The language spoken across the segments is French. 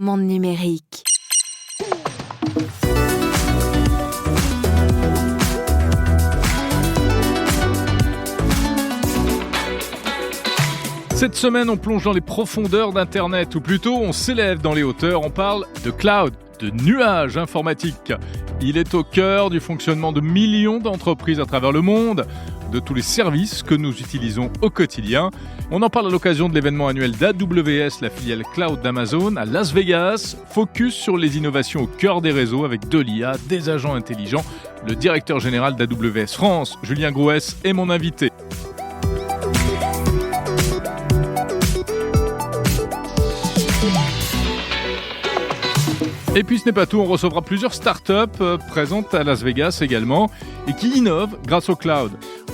Monde numérique. Cette semaine, on plonge dans les profondeurs d'Internet, ou plutôt on s'élève dans les hauteurs, on parle de cloud, de nuages informatiques. Il est au cœur du fonctionnement de millions d'entreprises à travers le monde, de tous les services que nous utilisons au quotidien. On en parle à l'occasion de l'événement annuel d'AWS, la filiale cloud d'Amazon, à Las Vegas. Focus sur les innovations au cœur des réseaux avec de l'IA, des agents intelligents. Le directeur général d'AWS France, Julien Grouès, est mon invité. Et puis ce n'est pas tout, on recevra plusieurs startups présentes à Las Vegas également et qui innovent grâce au cloud.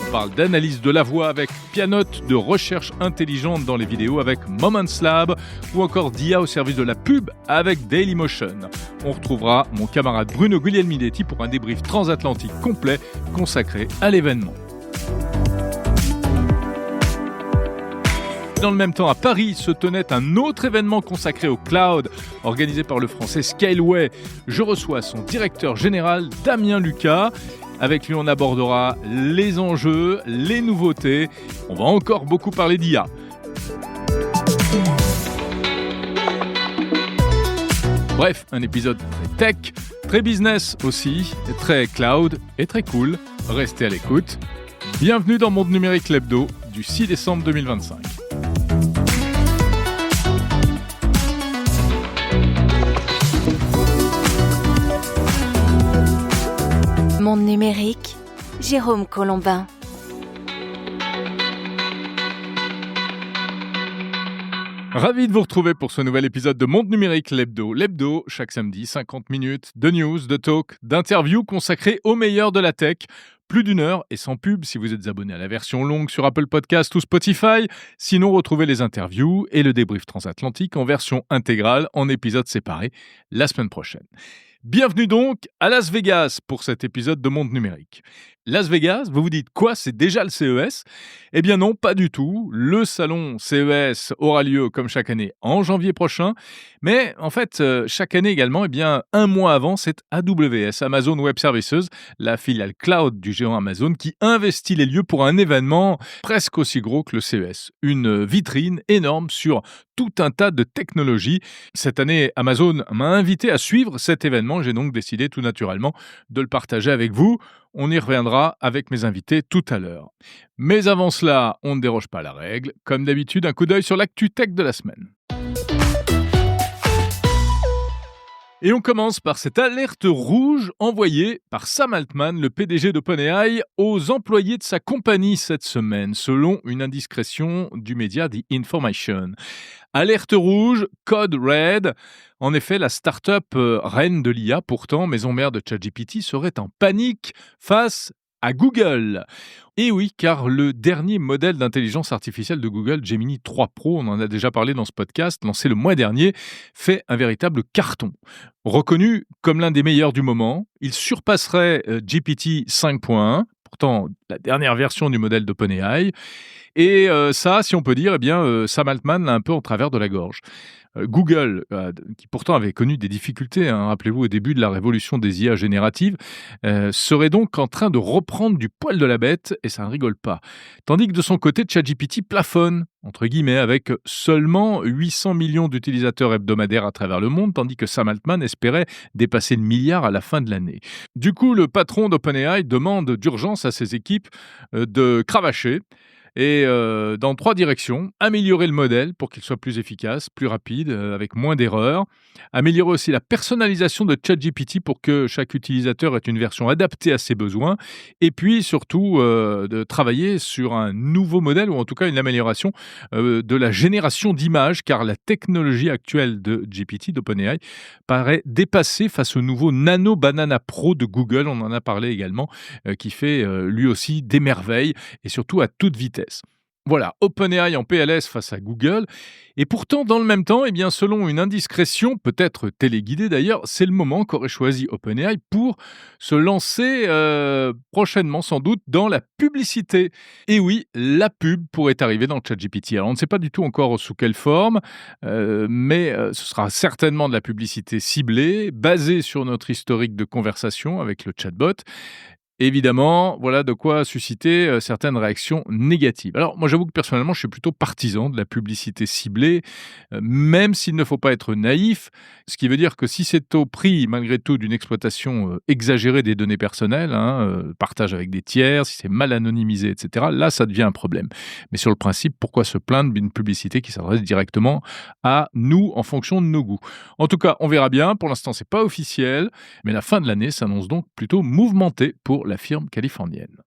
On parle d'analyse de la voix avec Pianote, de recherche intelligente dans les vidéos avec Moments Lab ou encore d'IA au service de la pub avec Dailymotion. On retrouvera mon camarade Bruno Guglielminetti pour un débrief transatlantique complet consacré à l'événement. Dans le même temps, à Paris se tenait un autre événement consacré au cloud, organisé par le français Scaleway. Je reçois son directeur général, Damien Lucas. Avec lui, on abordera les enjeux, les nouveautés. On va encore beaucoup parler d'IA. Bref, un épisode très tech, très business aussi, très cloud et très cool. Restez à l'écoute. Bienvenue dans Monde Numérique l'Hebdo du 6 décembre 2025. Monde numérique, Jérôme Colombin. Ravi de vous retrouver pour ce nouvel épisode de Monde Numérique l'Hebdo. L'Hebdo, chaque samedi, 50 minutes de news, de talk, d'interviews consacrées au meilleur de la tech. Plus d'une heure et sans pub si vous êtes abonné à la version longue sur Apple Podcast ou Spotify. Sinon, retrouvez les interviews et le débrief transatlantique en version intégrale en épisodes séparés la semaine prochaine. Bienvenue donc à Las Vegas pour cet épisode de Monde Numérique. Las Vegas, vous vous dites quoi, c'est déjà le CES ? Eh bien non, pas du tout. Le salon CES aura lieu comme chaque année en janvier prochain. Mais en fait, chaque année également, eh bien, un mois avant, c'est AWS, Amazon Web Services, la filiale cloud du géant Amazon, qui investit les lieux pour un événement presque aussi gros que le CES. Une vitrine énorme sur tout un tas de technologies. Cette année, Amazon m'a invité à suivre cet événement. J'ai donc décidé tout naturellement de le partager avec vous. On y reviendra avec mes invités tout à l'heure. Mais avant cela, on ne déroge pas à la règle. Comme d'habitude, un coup d'œil sur l'actu tech de la semaine. Et on commence par cette alerte rouge envoyée par Sam Altman, le PDG d'OpenAI, aux employés de sa compagnie cette semaine, selon une indiscrétion du média The Information. Alerte rouge, code red. En effet, la start-up reine de l'IA, pourtant maison mère de ChatGPT, serait en panique face à Google. Et oui, car le dernier modèle d'intelligence artificielle de Google, Gemini 3 Pro, on en a déjà parlé dans ce podcast, lancé le mois dernier, fait un véritable carton. Reconnu comme l'un des meilleurs du moment, il surpasserait GPT 5.1, pourtant la dernière version du modèle d'OpenAI. Et ça, si on peut dire, eh bien, Sam Altman l'a un peu en travers de la gorge. Google, qui pourtant avait connu des difficultés, rappelez-vous, au début de la révolution des IA génératives, serait donc en train de reprendre du poil de la bête, et ça ne rigole pas. Tandis que de son côté, ChatGPT plafonne, entre guillemets, avec seulement 800 millions d'utilisateurs hebdomadaires à travers le monde, tandis que Sam Altman espérait dépasser le milliard à la fin de l'année. Du coup, le patron d'OpenAI demande d'urgence à ses équipes de cravacher, et dans 3 directions. Améliorer le modèle pour qu'il soit plus efficace, plus rapide, avec moins d'erreurs. Améliorer aussi la personnalisation de ChatGPT pour que chaque utilisateur ait une version adaptée à ses besoins. Et puis surtout, de travailler sur un nouveau modèle, ou en tout cas une amélioration de la génération d'images, car la technologie actuelle de GPT, d'OpenAI, paraît dépassée face au nouveau Nano Banana Pro de Google, on en a parlé également, qui fait lui aussi des merveilles, et surtout à toute vitesse. Voilà, OpenAI en PLS face à Google. Et pourtant, dans le même temps, selon une indiscrétion, peut-être téléguidée d'ailleurs, c'est le moment qu'aurait choisi OpenAI pour se lancer prochainement, sans doute, dans la publicité. Et oui, la pub pourrait arriver dans ChatGPT. Alors, on ne sait pas du tout encore sous quelle forme, mais ce sera certainement de la publicité ciblée, basée sur notre historique de conversation avec le chatbot. Évidemment, voilà de quoi susciter certaines réactions négatives. Alors moi j'avoue que personnellement je suis plutôt partisan de la publicité ciblée, même s'il ne faut pas être naïf, ce qui veut dire que si c'est au prix malgré tout d'une exploitation exagérée des données personnelles, partage avec des tiers, si c'est mal anonymisé, etc., là ça devient un problème. Mais sur le principe, pourquoi se plaindre d'une publicité qui s'adresse directement à nous en fonction de nos goûts? En tout cas, on verra bien, pour l'instant c'est pas officiel, mais la fin de l'année s'annonce donc plutôt mouvementée pour la firme californienne.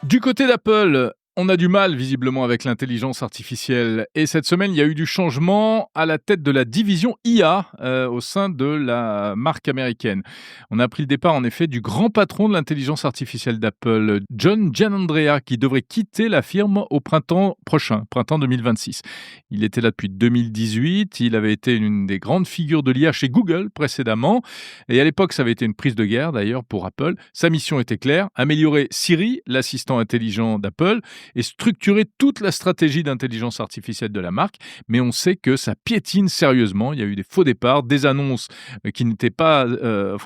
Du côté d'Apple, on a du mal visiblement avec l'intelligence artificielle et cette semaine il y a eu du changement à la tête de la division IA au sein de la marque américaine. On a pris le départ en effet du grand patron de l'intelligence artificielle d'Apple, John Giannandrea, qui devrait quitter la firme au printemps prochain, printemps 2026. Il était là depuis 2018, il avait été une des grandes figures de l'IA chez Google précédemment et à l'époque ça avait été une prise de guerre d'ailleurs pour Apple. Sa mission était claire, améliorer Siri, l'assistant intelligent d'Apple, et structurer toute la stratégie d'intelligence artificielle de la marque, mais on sait que ça piétine sérieusement. Il y a eu des faux départs, des annonces qui n'étaient pas,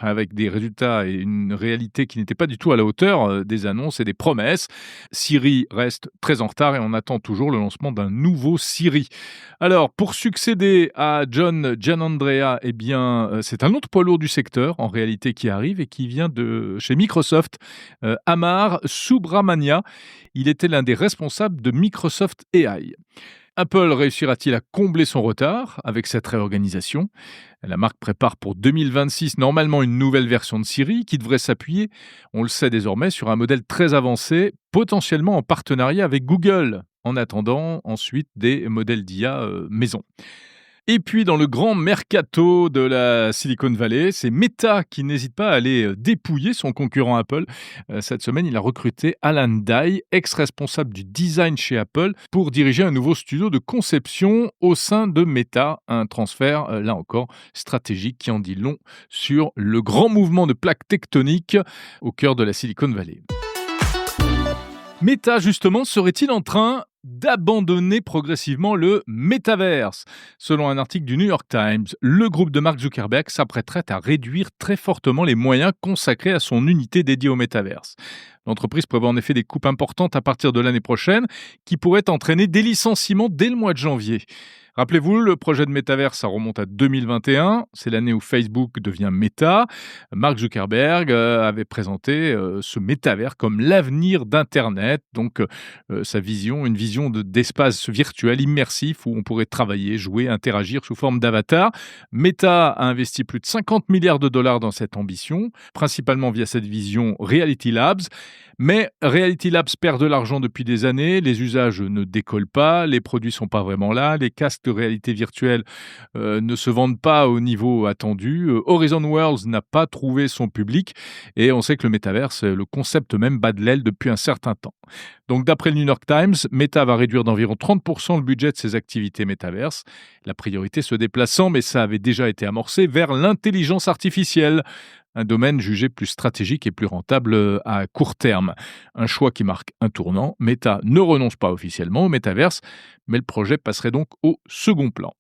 avec des résultats et une réalité qui n'était pas du tout à la hauteur des annonces et des promesses. Siri reste très en retard et on attend toujours le lancement d'un nouveau Siri. Alors, pour succéder à John Giannandrea, c'est un autre poids lourd du secteur, en réalité, qui arrive et qui vient de chez Microsoft, Amar Subramania. Il était l'un des responsables de Microsoft AI. Apple réussira-t-il à combler son retard avec cette réorganisation? La marque prépare pour 2026 normalement une nouvelle version de Siri qui devrait s'appuyer, on le sait désormais, sur un modèle très avancé, potentiellement en partenariat avec Google, en attendant ensuite des modèles d'IA maison. Et puis, dans le grand mercato de la Silicon Valley, c'est Meta qui n'hésite pas à aller dépouiller son concurrent Apple. Cette semaine, il a recruté Alan Dye, ex-responsable du design chez Apple, pour diriger un nouveau studio de conception au sein de Meta. Un transfert, là encore, stratégique qui en dit long sur le grand mouvement de plaques tectoniques au cœur de la Silicon Valley. Meta, justement, serait-il en train d'abandonner progressivement le métaverse? Selon un article du New York Times, le groupe de Mark Zuckerberg s'apprêterait à réduire très fortement les moyens consacrés à son unité dédiée au métaverse. L'entreprise prévoit en effet des coupes importantes à partir de l'année prochaine qui pourraient entraîner des licenciements dès le mois de janvier. Rappelez-vous, le projet de métaverse, ça remonte à 2021. C'est l'année où Facebook devient Meta. Mark Zuckerberg avait présenté ce métavers comme l'avenir d'Internet. Donc, sa vision, une vision d'espace virtuel immersif où on pourrait travailler, jouer, interagir sous forme d'avatar. Meta a investi plus de 50 milliards de dollars dans cette ambition, principalement via cette vision Reality Labs. Mais Reality Labs perd de l'argent depuis des années, les usages ne décollent pas, les produits sont pas vraiment là, les casques de réalité virtuelle ne se vendent pas au niveau attendu. Horizon Worlds n'a pas trouvé son public et on sait que le métaverse, le concept même bat de l'aile depuis un certain temps. Donc d'après le New York Times, Meta va réduire d'environ 30% le budget de ses activités métaverses. La priorité se déplaçant, mais ça avait déjà été amorcé, vers l'intelligence artificielle. Un domaine jugé plus stratégique et plus rentable à court terme. Un choix qui marque un tournant. Meta ne renonce pas officiellement au métaverse, mais le projet passerait donc au second plan.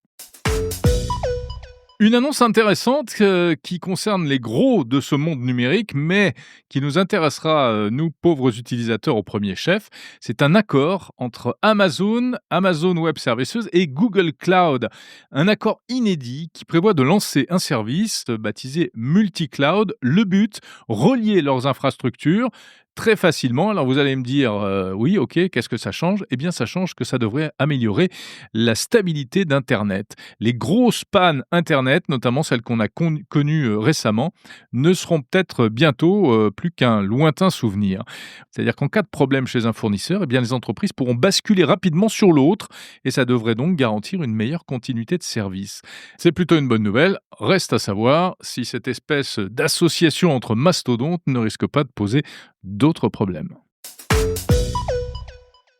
Une annonce intéressante qui concerne les gros de ce monde numérique, mais qui nous intéressera, nous pauvres utilisateurs au premier chef. C'est un accord entre Amazon Web Services et Google Cloud. Un accord inédit qui prévoit de lancer un service baptisé Multi-Cloud. Le but, relier leurs infrastructures très facilement. Alors vous allez me dire, oui, ok, qu'est-ce que ça change? Eh bien, ça change que ça devrait améliorer la stabilité d'Internet. Les grosses pannes Internet, notamment celles qu'on a connues récemment, ne seront peut-être bientôt plus qu'un lointain souvenir. C'est-à-dire qu'en cas de problème chez un fournisseur, eh bien, les entreprises pourront basculer rapidement sur l'autre et ça devrait donc garantir une meilleure continuité de service. C'est plutôt une bonne nouvelle. Reste à savoir si cette espèce d'association entre mastodontes ne risque pas de poser d'autres problèmes.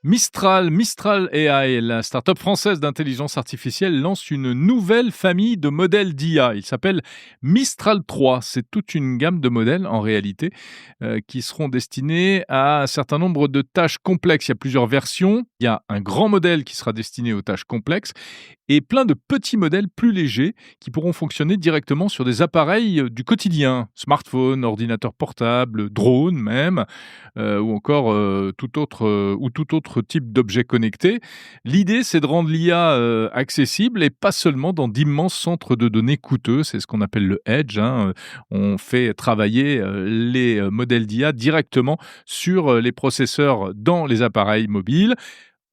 Mistral AI, la start-up française d'intelligence artificielle, lance une nouvelle famille de modèles d'IA. Il s'appelle Mistral 3. C'est toute une gamme de modèles, en réalité, qui seront destinés à un certain nombre de tâches complexes. Il y a plusieurs versions. Il y a un grand modèle qui sera destiné aux tâches complexes et plein de petits modèles plus légers qui pourront fonctionner directement sur des appareils du quotidien, smartphone, ordinateur portable, drone même, ou encore tout autre type d'objet connecté. L'idée, c'est de rendre l'IA accessible et pas seulement dans d'immenses centres de données coûteux. C'est ce qu'on appelle le edge. On fait travailler les modèles d'IA directement sur les processeurs dans les appareils mobiles.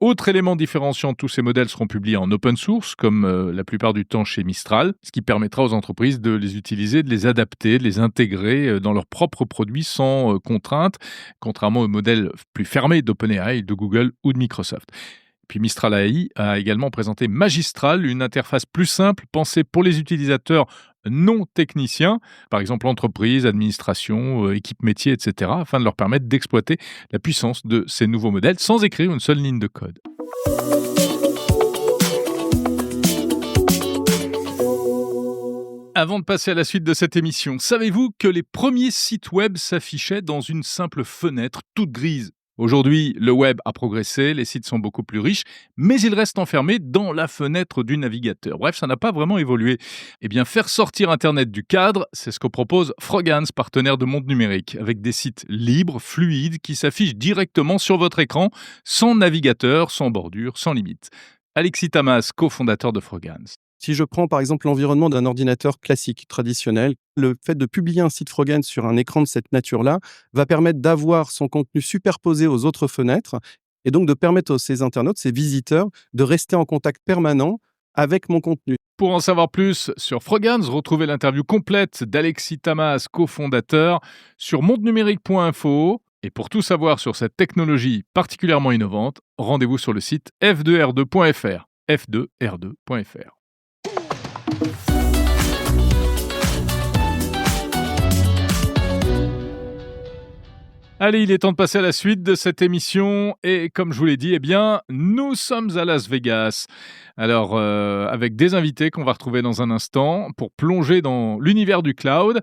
Autre élément différenciant, tous ces modèles seront publiés en open source, comme la plupart du temps chez Mistral, ce qui permettra aux entreprises de les utiliser, de les adapter, de les intégrer dans leurs propres produits sans contrainte, contrairement aux modèles plus fermés d'OpenAI, de Google ou de Microsoft. Puis Mistral AI a également présenté Magistral, une interface plus simple pensée pour les utilisateurs non techniciens, par exemple entreprises, administrations, équipes métiers, etc., afin de leur permettre d'exploiter la puissance de ces nouveaux modèles sans écrire une seule ligne de code. Avant de passer à la suite de cette émission, savez-vous que les premiers sites web s'affichaient dans une simple fenêtre toute grise ? Aujourd'hui, le web a progressé, les sites sont beaucoup plus riches, mais ils restent enfermés dans la fenêtre du navigateur. Bref, ça n'a pas vraiment évolué. Eh bien, faire sortir Internet du cadre, c'est ce que propose Frogans, partenaire de Monde Numérique, avec des sites libres, fluides, qui s'affichent directement sur votre écran, sans navigateur, sans bordure, sans limite. Alexis Tamas, cofondateur de Frogans. Si je prends par exemple l'environnement d'un ordinateur classique, traditionnel, le fait de publier un site Frogans sur un écran de cette nature-là va permettre d'avoir son contenu superposé aux autres fenêtres et donc de permettre à ces internautes, ces visiteurs, de rester en contact permanent avec mon contenu. Pour en savoir plus sur Frogans, retrouvez l'interview complète d'Alexis Tamas, cofondateur, sur mondenumérique.info. Et pour tout savoir sur cette technologie particulièrement innovante, rendez-vous sur le site f2r2.fr. f2r2.fr. Allez, il est temps de passer à la suite de cette émission et comme je vous l'ai dit, eh bien, nous sommes à Las Vegas. Alors, avec des invités qu'on va retrouver dans un instant pour plonger dans l'univers du cloud.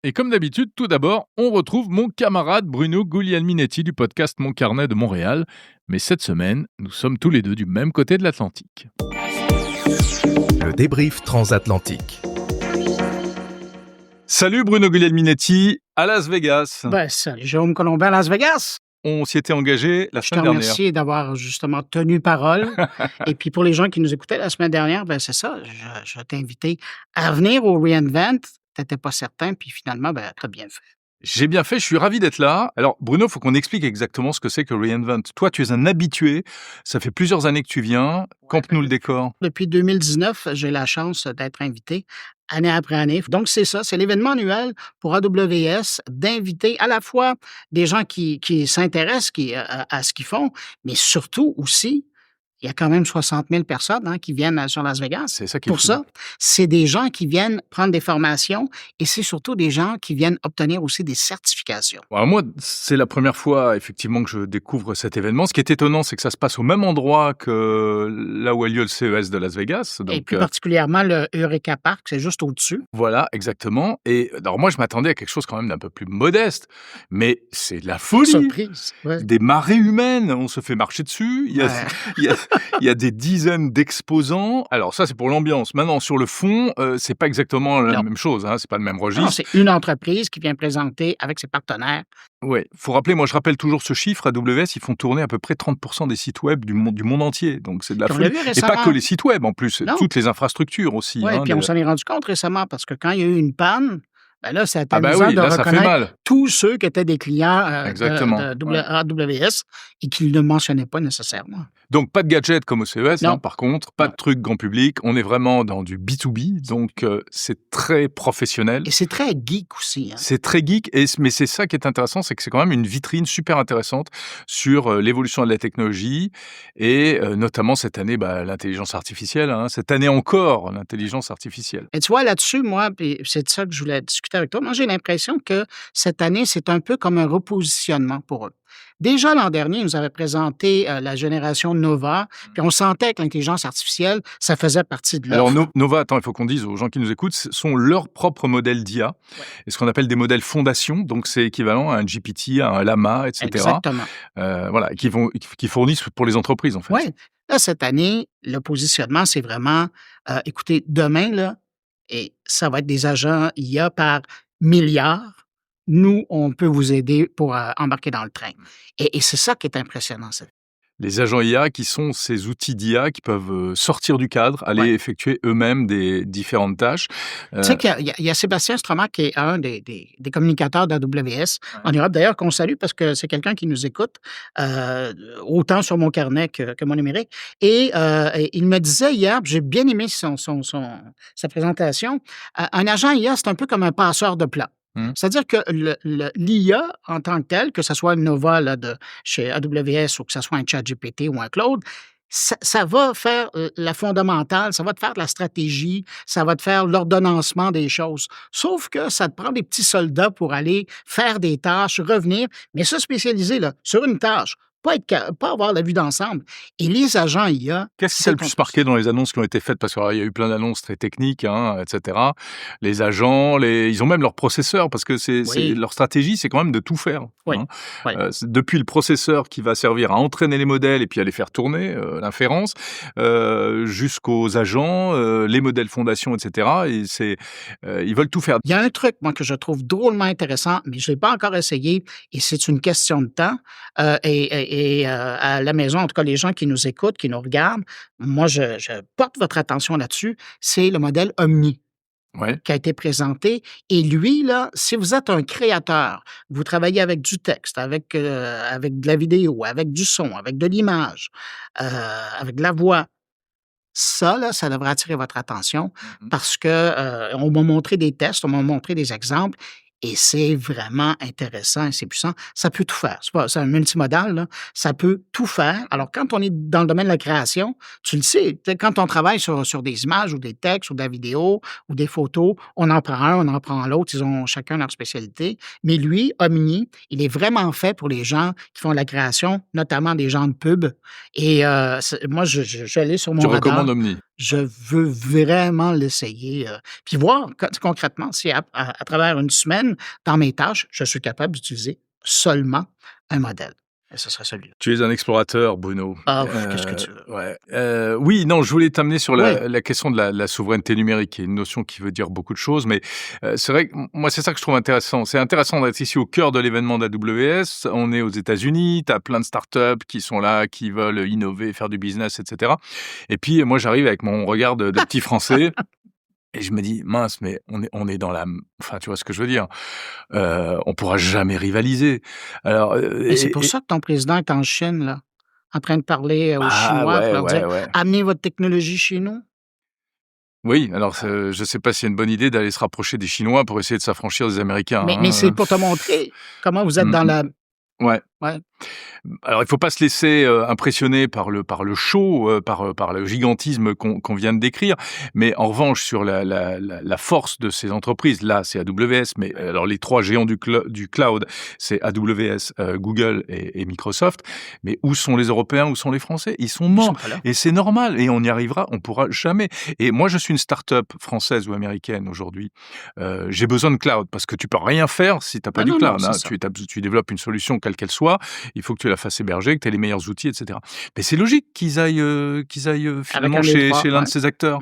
Et comme d'habitude, tout d'abord, on retrouve mon camarade Bruno Guglielminetti du podcast Mon Carnet de Montréal. Mais cette semaine, nous sommes tous les deux du même côté de l'Atlantique. Le débrief transatlantique. Salut Bruno Guglielminetti à Las Vegas. Salut Jérôme Colombin à Las Vegas. On s'y était engagé la semaine dernière. Je te remercie d'avoir justement tenu parole. Et puis pour les gens qui nous écoutaient la semaine dernière, c'est ça, je t'ai invité à venir au reInvent. Tu n'étais pas certain, puis finalement, tu as bien fait. J'ai bien fait, je suis ravi d'être là. Alors Bruno, il faut qu'on explique exactement ce que c'est que reInvent. Toi, tu es un habitué, ça fait plusieurs années que tu viens. Campe-nous le décor. Depuis 2019, j'ai la chance d'être invité année après année. Donc c'est ça, c'est l'événement annuel pour AWS d'inviter à la fois des gens qui s'intéressent à ce qu'ils font, mais surtout aussi, il y a quand même 60 000 personnes qui viennent sur Las Vegas. C'est ça qui est pour fou. ça, c'est des gens qui viennent prendre des formations et c'est surtout des gens qui viennent obtenir aussi des certifications. Alors moi, c'est la première fois effectivement que je découvre cet événement. Ce qui est étonnant, c'est que ça se passe au même endroit que là où a lieu le CES de Las Vegas. Donc, et plus particulièrement le Eureka Park, c'est juste au-dessus. Voilà, exactement. Et alors moi, je m'attendais à quelque chose quand même d'un peu plus modeste, mais c'est de la folie. Surprise. Ouais. Des marées humaines, on se fait marcher dessus. Il y a des dizaines d'exposants. Alors ça, c'est pour l'ambiance. Maintenant, sur le fond, c'est pas exactement la même chose. C'est pas le même registre. Non, c'est une entreprise qui vient présenter avec ses partenaires. Oui, faut rappeler, moi je rappelle toujours ce chiffre, AWS, ils font tourner à peu près 30% des sites web du monde entier. Donc c'est de la folie. Et pas que les sites web en plus, toutes les infrastructures aussi. Oui, puis on s'en est rendu compte récemment parce que quand il y a eu une panne, là, c'est amusant de reconnaître tous ceux qui étaient des clients de AWS et qui ne le mentionnaient pas nécessairement. Donc, pas de gadgets comme au CES, par contre, pas de trucs grand public. On est vraiment dans du B2B, donc c'est très professionnel. Et c'est très geek aussi. C'est très geek, mais c'est ça qui est intéressant, c'est que c'est quand même une vitrine super intéressante sur l'évolution de la technologie et notamment cette année, l'intelligence artificielle. Cette année encore, l'intelligence artificielle. Et tu vois, là-dessus, moi, puis c'est de ça que je voulais discuter avec toi. Moi, j'ai l'impression que cette année, c'est un peu comme un repositionnement pour eux. Déjà l'an dernier, ils nous avaient présenté la génération Nova, puis on sentait que l'intelligence artificielle, ça faisait partie de Alors l'offre. Nova, attends, il faut qu'on dise aux gens qui nous écoutent, ce sont leurs propres modèles d'IA, et ce qu'on appelle des modèles fondation, donc c'est équivalent à un GPT, à un Lama, etc. Exactement. Voilà, qui fournissent pour les entreprises, en fait. Oui. Là, cette année, le positionnement, c'est vraiment, écoutez, demain, là, et ça va être des agents IA par milliards. Nous, on peut vous aider pour embarquer dans le train. Et c'est ça qui est impressionnant. Les agents IA qui sont ces outils d'IA qui peuvent sortir du cadre, aller Ouais. effectuer eux-mêmes des différentes tâches. Tu sais qu'il y a Sébastien Stromack qui est un des communicateurs d'AWS en Europe, d'ailleurs, qu'on salue parce que c'est quelqu'un qui nous écoute, autant sur mon carnet que mon numérique. Et il me disait hier, puis j'ai bien aimé sa présentation, un agent IA, c'est un peu comme un passeur de plat. C'est-à-dire que l'IA en tant que tel, que ce soit une Nova là, de chez AWS ou que ce soit un ChatGPT ou un Claude, ça va faire la fondamentale, ça va te faire de la stratégie, ça va te faire l'ordonnancement des choses. Sauf que ça te prend des petits soldats pour aller faire des tâches, revenir, mais se spécialiser là, sur une tâche, pas avoir la vue d'ensemble. Et les agents IA, Qu'est-ce qui t'a le plus marqué dans les annonces qui ont été faites? Parce qu'il y a eu plein d'annonces très techniques, hein, etc. Les agents, ils ont même leur processeur, parce que Oui. leur stratégie, c'est quand même de tout faire. Oui, Hein. oui. Depuis le processeur qui va servir à entraîner les modèles et puis à les faire tourner, l'inférence, jusqu'aux agents, les modèles fondation, etc. Et ils veulent tout faire. Il y a un truc, moi, que je trouve drôlement intéressant, mais je ne l'ai pas encore essayé et c'est une question de temps. À la maison, en tout cas, les gens qui nous écoutent, qui nous regardent, moi, je porte votre attention là-dessus. C'est le modèle Omni Ouais. qui a été présenté. Et lui, là, si vous êtes un créateur, vous travaillez avec du texte, avec de la vidéo, avec du son, avec de l'image, avec de la voix, ça, là, ça devrait attirer votre attention parce que on m'a montré des tests, on m'a montré des exemples et c'est vraiment intéressant et c'est puissant. Ça peut tout faire. C'est un multimodal, là. Ça peut tout faire. Alors, quand on est dans le domaine de la création, tu le sais, tu sais, quand on travaille sur des images ou des textes ou de la vidéo ou des photos, on en prend un, on en prend l'autre. Ils ont chacun leur spécialité. Mais lui, Omni, il est vraiment fait pour les gens qui font de la création, notamment des gens de pub. Et moi, je l'ai sur mon Tu radar. recommandes Omni? Je veux vraiment l'essayer, puis voir concrètement si à travers une semaine, dans mes tâches, je suis capable d'utiliser seulement un modèle et ce serait celui-là. Tu es un explorateur, Bruno. Qu'est-ce que tu veux? Ouais. Oui, non, je voulais t'amener sur Oui. la question de la souveraineté numérique, qui est une notion qui veut dire beaucoup de choses, mais c'est vrai que moi, c'est ça que je trouve intéressant. C'est intéressant d'être ici au cœur de l'événement d'AWS. On est aux États-Unis, tu as plein de startups qui sont là, qui veulent innover, faire du business, etc. Et puis, moi, j'arrive avec mon regard de petit Français. Et je me dis, mince, mais on est dans la... Enfin, tu vois ce que je veux dire. On pourra jamais rivaliser. Alors, Et c'est pour ça que ton président est en Chine, là, en train de parler aux Chinois pour leur dire: ouais. «Amenez votre technologie chez nous». Oui, alors je sais pas s'il y a une bonne idée d'aller se rapprocher des Chinois pour essayer de s'affranchir des Américains. Mais c'est pour te montrer comment vous êtes dans la... Ouais. Ouais. Alors, il faut pas se laisser impressionner par le show, par le gigantisme qu'on vient de décrire. Mais en revanche, sur la force de ces entreprises, là, c'est AWS. Mais alors, les trois géants du cloud, c'est AWS, Google et Microsoft. Mais où sont les Européens, où sont les Français? Ils sont morts. pas là. Et c'est normal. Et on y arrivera. On pourra jamais. Et moi, je suis une start-up française ou américaine aujourd'hui. J'ai besoin de cloud parce que tu peux rien faire si t'as pas du cloud. Non, Hein. c'est ça. Tu développes une solution quelle qu'elle soit. Il faut que tu la fasses héberger, que tu aies les meilleurs outils, etc. Mais c'est logique qu'ils aillent finalement un des chez trois, l'un ouais. de ces acteurs.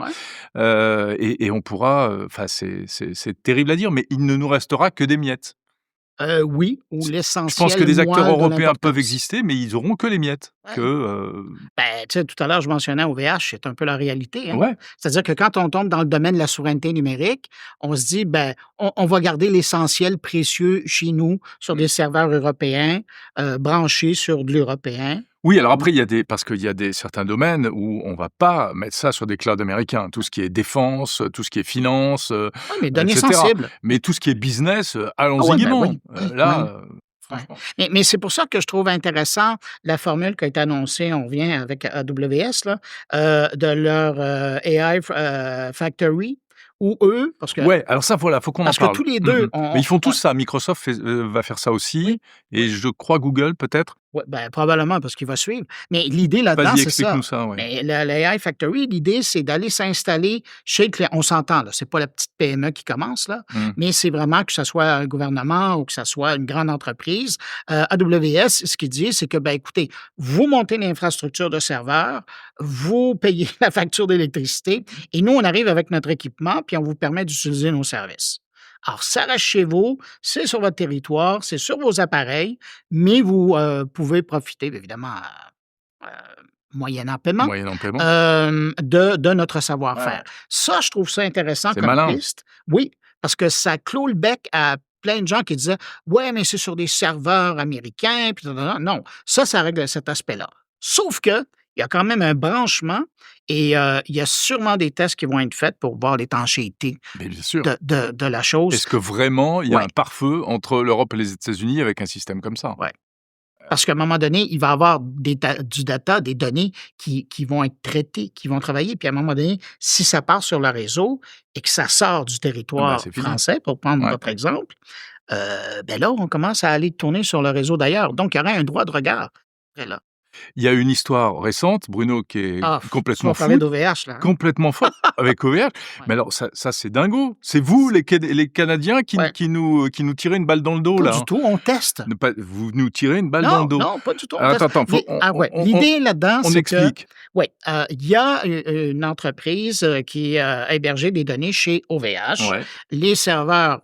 Ouais. Et on pourra... Enfin, c'est terrible à dire, mais il ne nous restera que des miettes. Oui, ou Je l'essentiel pense que des acteurs moelle de européens peuvent l'importance. exister, mais ils auront que les miettes. Ouais. Tu sais, tout à l'heure, je mentionnais OVH, c'est un peu la réalité. Hein? Ouais. C'est-à-dire que quand on tombe dans le domaine de la souveraineté numérique, on se dit, on va garder l'essentiel précieux chez nous sur des serveurs européens, branchés sur de l'européen. Oui, alors après, parce qu'il y a certains domaines où on va pas mettre ça sur des clouds américains. Tout ce qui est défense, tout ce qui est finance, Oui, mais données etc. sensibles. Mais tout ce qui est business, allons-y ouais, gaiement. oui. Là, Ouais. franchement. Mais c'est pour ça que je trouve intéressant la formule qui a été annoncée, on vient avec AWS, là, de leur AI Factory. où eux, parce que Ouais, alors ça, voilà, faut qu'on en parce que parle. tous les 2 Mais ils font tous ont ça. Microsoft va faire ça aussi oui, et je crois Google peut-être? ouais, ben, probablement parce qu'il va suivre. Mais l'idée là-dedans, Vas-y, c'est ça. explique-nous ça, ouais. Mais l'AI Factory, l'idée, c'est d'aller s'installer chez le client. On s'entend, là, c'est pas la petite PME qui commence, là, Mmh. mais c'est vraiment que ce soit un gouvernement ou que ce soit une grande entreprise. AWS, ce qu'il dit, c'est que, ben, écoutez, vous montez l'infrastructure de serveurs, vous payez la facture d'électricité et nous, on arrive avec notre équipement puis on vous permet d'utiliser nos services. Alors, ça reste chez vous, c'est sur votre territoire, c'est sur vos appareils, mais vous pouvez profiter, évidemment, euh, moyennant paiement, Moyennant paiement. de notre Ouais, savoir-faire. ouais. Ça, je trouve ça intéressant C'est comme malin. piste. Oui, parce que ça clôt le bec à plein de gens qui disaient ouais, mais c'est sur des serveurs américains. Puis non, ça règle cet aspect-là. Sauf que il y a quand même un branchement et il y a sûrement des tests qui vont être faits pour voir l'étanchéité Mais bien sûr. de la chose. Est-ce que vraiment il y a Ouais. un pare-feu entre l'Europe et les États-Unis avec un système comme ça? Ouais. Parce qu'à un moment donné, il va y avoir du data, des données qui vont être traitées, qui vont travailler. Puis à un moment donné, si ça part sur le réseau et que ça sort du territoire c'est fini. français, pour prendre Ouais. votre exemple, ben là, on commence à aller tourner sur le réseau d'ailleurs. Donc, il y aurait un droit de regard. Après, là. Il y a une histoire récente, Bruno, qui est Ah, tu complètement vas parler fou. d'OVH, là. Hein? Complètement folle avec OVH. Mais alors, ça c'est dingo. C'est vous, les Canadiens, qui Ouais. nous tirez une balle dans le dos, Pas là. du tout, on teste. Vous nous tirez une balle dans Non, le dos. non, pas du tout. on Alors, teste. attends, L'idée là-dedans, on c'est que explique. oui, il y a une entreprise qui a hébergé des données chez OVH. Ouais. Les serveurs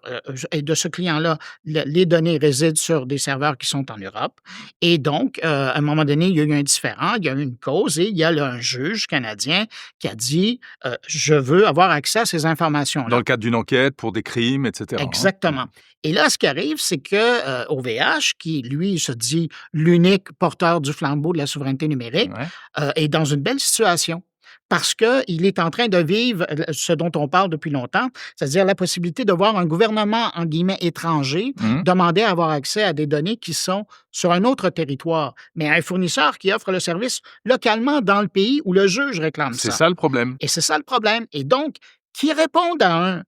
et de ce client-là, les données résident sur des serveurs qui sont en Europe. Et donc, à un moment donné, il y a eu un différend, il y a eu une cause et il y a là, un juge canadien qui a dit je veux avoir accès à ces informations-là. Dans le cadre d'une enquête pour des crimes, etc. hein. Exactement. Et là, ce qui arrive, c'est que OVH, qui, lui, se dit l'unique porteur du flambeau de la souveraineté numérique, Ouais. est dans une belle situation parce qu'il est en train de vivre ce dont on parle depuis longtemps, c'est-à-dire la possibilité de voir un gouvernement, en guillemets, étranger, Mhm. demander à avoir accès à des données qui sont sur un autre territoire, mais un fournisseur qui offre le service localement dans le pays où le juge réclame C'est ça. ça le problème. Et c'est ça le problème. Et donc, qui répondent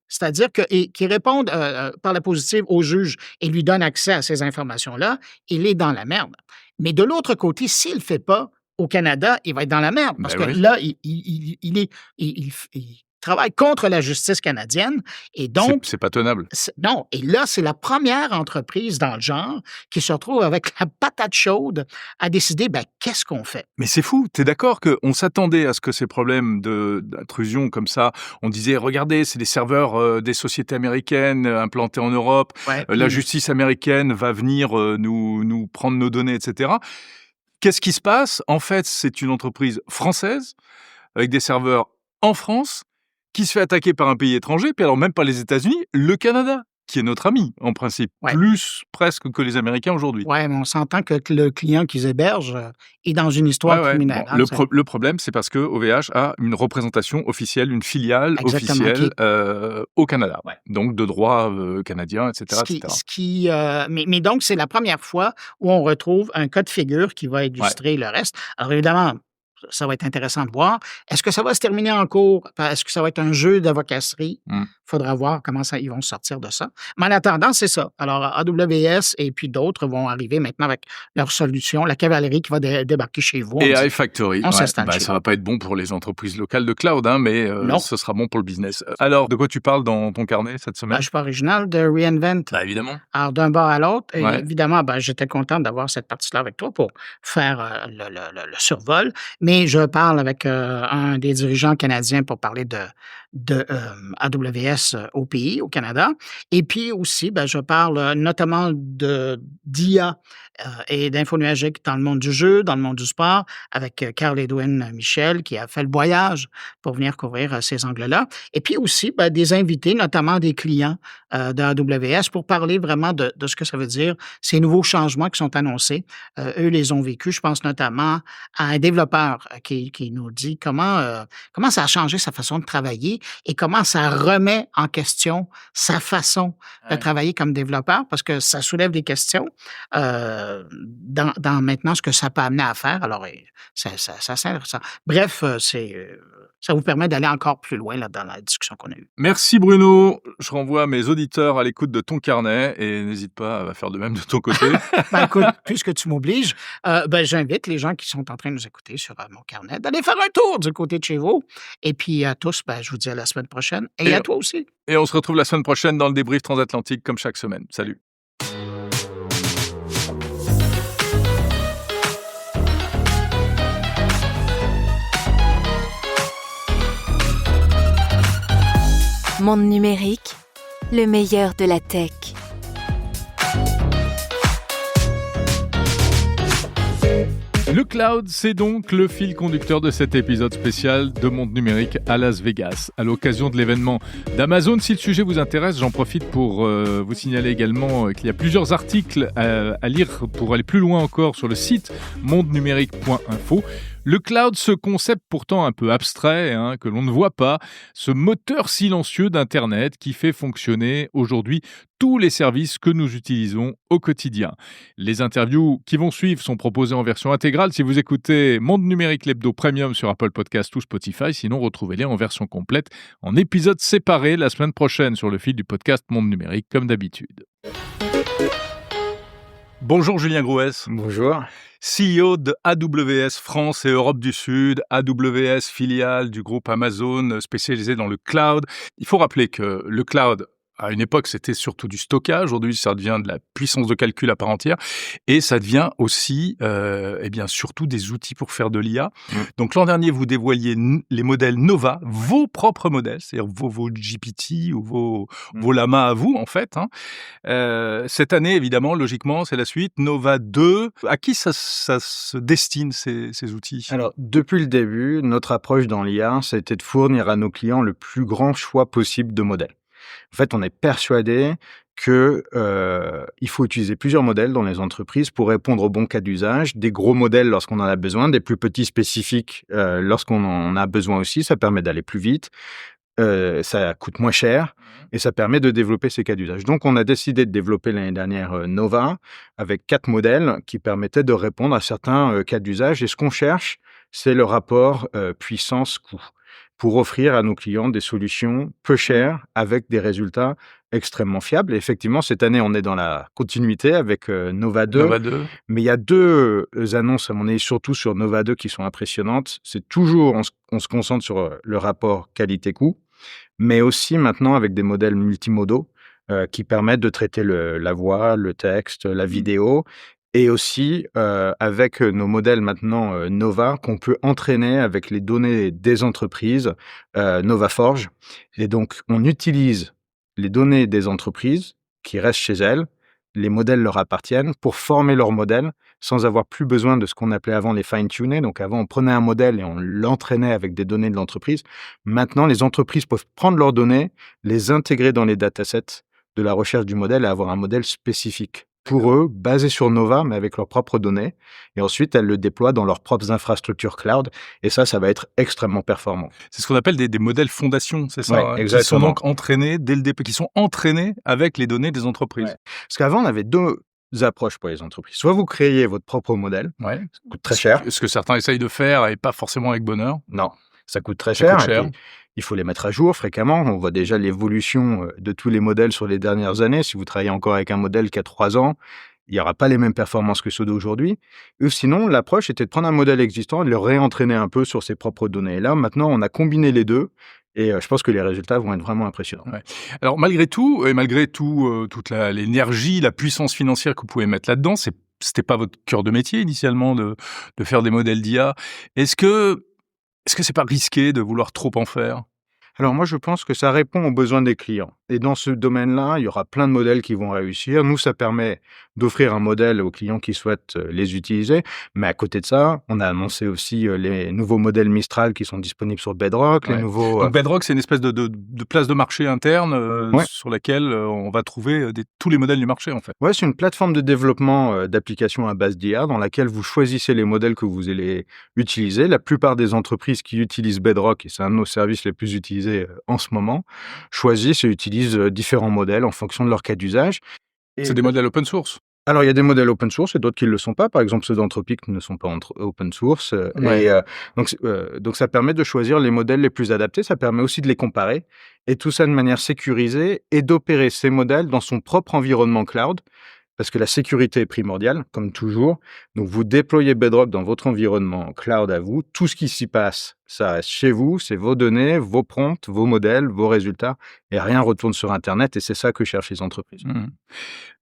c'est-à-dire qui répondent par la positive au juge et lui donnent accès à ces informations-là, il est dans la merde. Mais de l'autre côté, s'il ne le fait pas au Canada, il va être dans la merde. Parce Ben que oui. là, il travaille contre la justice canadienne. Et donc, C'est pas tenable. non. Et là, c'est la première entreprise dans le genre qui se retrouve avec la patate chaude à décider, ben, qu'est-ce qu'on fait? Mais c'est fou, t'es d'accord qu'on s'attendait à ce que ces problèmes d'intrusion comme ça, on disait, regardez, c'est des serveurs des sociétés américaines implantés en Europe, Ouais, la puis- justice américaine va venir nous prendre nos données, etc. Qu'est-ce qui se passe? En fait, c'est une entreprise française, avec des serveurs en France, qui se fait attaquer par un pays étranger, puis alors même pas les États-Unis, le Canada, qui est notre ami, en principe, Ouais. plus presque que les Américains aujourd'hui. Oui, mais on s'entend que le client qu'ils hébergent est dans une histoire Ouais, ouais. criminelle. Bon, le problème, c'est parce que OVH a une représentation officielle, une filiale Exactement, officielle qui- au Canada. Ouais. Donc de droit canadien, etc. Mais donc, c'est la première fois où on retrouve un cas de figure qui va illustrer le reste. Alors, évidemment, ça va être intéressant de voir. Est-ce que ça va se terminer en cours? Est-ce que ça va être un jeu d'avocasserie? Il faudra voir comment ils vont sortir de ça. Mais en attendant, c'est ça. Alors, AWS et puis d'autres vont arriver maintenant avec leur solution, la cavalerie qui va débarquer chez vous. Et iFactory, on s'installe chez ça va pas être bon pour les entreprises locales de cloud, hein, mais Non. ce sera bon pour le business. Alors, de quoi tu parles dans ton carnet cette semaine? Je suis pas original de Reinvent. Évidemment. Alors, d'un bord à l'autre, et Ouais. évidemment, j'étais content d'avoir cette partie-là avec toi pour faire le survol. Mais je parle avec un des dirigeants canadiens pour parler de AWS au pays, au Canada. Et puis aussi, je parle notamment d'IA et d'infonuagique dans le monde du jeu, dans le monde du sport, avec Carl-Edwin Michel, qui a fait le voyage pour venir couvrir ces angles-là. Et puis aussi, des invités, notamment des clients d'AWS, pour parler vraiment de ce que ça veut dire, ces nouveaux changements qui sont annoncés. Eux les ont vécus. Je pense notamment à un développeur qui nous dit comment ça a changé sa façon de travailler et comment ça remet en question sa façon de travailler comme développeur, parce que ça soulève des questions dans maintenant ce que ça peut amener à faire. Alors, c'est intéressant. Bref, ça vous permet d'aller encore plus loin là, dans la discussion qu'on a eue. Merci Bruno. Je renvoie mes auditeurs à l'écoute de ton carnet et n'hésite pas à faire de même de ton côté. Écoute, puisque tu m'obliges, j'invite les gens qui sont en train de nous écouter sur mon carnet d'aller faire un tour du côté de chez vous. Et puis à tous, je vous dis à la semaine prochaine et à toi aussi. Et on se retrouve la semaine prochaine dans le débrief transatlantique comme chaque semaine. Salut. Monde numérique, le meilleur de la tech. Le cloud, c'est donc le fil conducteur de cet épisode spécial de Monde numérique à Las Vegas. À l'occasion de l'événement d'Amazon, si le sujet vous intéresse, j'en profite pour vous signaler également qu'il y a plusieurs articles à lire pour aller plus loin encore sur le site mondenumérique.info. Le cloud, ce concept pourtant un peu abstrait, que l'on ne voit pas, ce moteur silencieux d'Internet qui fait fonctionner aujourd'hui tous les services que nous utilisons au quotidien. Les interviews qui vont suivre sont proposées en version intégrale si vous écoutez Monde Numérique l'Hebdo Premium sur Apple Podcast ou Spotify. Sinon, retrouvez-les en version complète en épisodes séparés la semaine prochaine sur le fil du podcast Monde Numérique comme d'habitude. Bonjour Julien Grouès. Bonjour. CEO de AWS France et Europe du Sud, AWS filiale du groupe Amazon spécialisé dans le cloud. Il faut rappeler que le cloud, à une époque, c'était surtout du stockage. Aujourd'hui, ça devient de la puissance de calcul à part entière. Et ça devient aussi, surtout des outils pour faire de l'IA. Donc, l'an dernier, vous dévoiliez les modèles Nova, vos propres modèles, c'est-à-dire vos GPT ou vos Llama à vous, en fait. Cette année, évidemment, logiquement, c'est la suite. Nova 2. À qui ça se destine, ces outils ? Alors, depuis le début, notre approche dans l'IA, ça a été de fournir à nos clients le plus grand choix possible de modèles. En fait, on est persuadé qu'il faut utiliser plusieurs modèles dans les entreprises pour répondre aux bons cas d'usage, des gros modèles lorsqu'on en a besoin, des plus petits spécifiques lorsqu'on en a besoin aussi. Ça permet d'aller plus vite, ça coûte moins cher et ça permet de développer ces cas d'usage. Donc, on a décidé de développer l'année dernière Nova avec 4 modèles qui permettaient de répondre à certains cas d'usage. Et ce qu'on cherche, c'est le rapport puissance-coût, pour offrir à nos clients des solutions peu chères avec des résultats extrêmement fiables. Et effectivement, cette année, on est dans la continuité avec Nova 2. Mais il y a 2 annonces, à mon avis, surtout sur Nova 2 qui sont impressionnantes. C'est toujours, on se concentre sur le rapport qualité-coût, mais aussi maintenant avec des modèles multimodaux qui permettent de traiter la voix, le texte, la vidéo. Et aussi avec nos modèles maintenant Nova qu'on peut entraîner avec les données des entreprises Nova Forge. Et donc, on utilise les données des entreprises qui restent chez elles, les modèles leur appartiennent pour former leurs modèles sans avoir plus besoin de ce qu'on appelait avant les fine-tuner. Donc avant, on prenait un modèle et on l'entraînait avec des données de l'entreprise. Maintenant, les entreprises peuvent prendre leurs données, les intégrer dans les datasets de la recherche du modèle et avoir un modèle spécifique pour eux, basé sur Nova, mais avec leurs propres données. Et ensuite, elles le déploient dans leurs propres infrastructures cloud. Et ça va être extrêmement performant. C'est ce qu'on appelle des modèles fondations, c'est ça, ouais, exactement. Qui sont donc entraînés dès le départ, qui sont entraînés avec les données des entreprises. Ouais. Parce qu'avant, on avait 2 approches pour les entreprises. Soit vous créez votre propre modèle, ça coûte très cher. Ce que certains essayent de faire et pas forcément avec bonheur. Non, ça coûte très cher. Il faut les mettre à jour fréquemment. On voit déjà l'évolution de tous les modèles sur les dernières années. Si vous travaillez encore avec un modèle qui a 3 ans, il n'y aura pas les mêmes performances que ceux d'aujourd'hui. Ou sinon, l'approche était de prendre un modèle existant et de le réentraîner un peu sur ses propres données. Et là, maintenant, on a combiné les 2. Et je pense que les résultats vont être vraiment impressionnants. Ouais. Alors, malgré tout, toute l'énergie, la puissance financière que vous pouvez mettre là-dedans, c'était pas votre cœur de métier initialement de faire des modèles d'IA. Est-ce que c'est pas risqué de vouloir trop en faire ? Alors moi, je pense que ça répond aux besoins des clients. Et dans ce domaine-là, il y aura plein de modèles qui vont réussir. Nous, ça permet d'offrir un modèle aux clients qui souhaitent les utiliser. Mais à côté de ça, on a annoncé aussi les nouveaux modèles Mistral qui sont disponibles sur Bedrock. Ouais. Donc Bedrock, c'est une espèce de place de marché interne sur laquelle on va trouver tous les modèles du marché, en fait. Ouais, c'est une plateforme de développement d'applications à base d'IA dans laquelle vous choisissez les modèles que vous allez utiliser. La plupart des entreprises qui utilisent Bedrock, et c'est un de nos services les plus utilisés en ce moment, choisissent et utilisent différents modèles en fonction de leur cas d'usage. C'est des modèles open source. Alors, il y a des modèles open source et d'autres qui ne le sont pas. Par exemple, ceux d'Anthropic ne sont pas open source. Ouais. Donc, ça permet de choisir les modèles les plus adaptés. Ça permet aussi de les comparer. Et tout ça de manière sécurisée et d'opérer ces modèles dans son propre environnement cloud. Parce que la sécurité est primordiale, comme toujours. Donc, vous déployez Bedrock dans votre environnement cloud à vous. Tout ce qui s'y passe, ça reste chez vous. C'est vos données, vos prompts, vos modèles, vos résultats. Et rien retourne sur Internet. Et c'est ça que cherchent les entreprises. Mmh.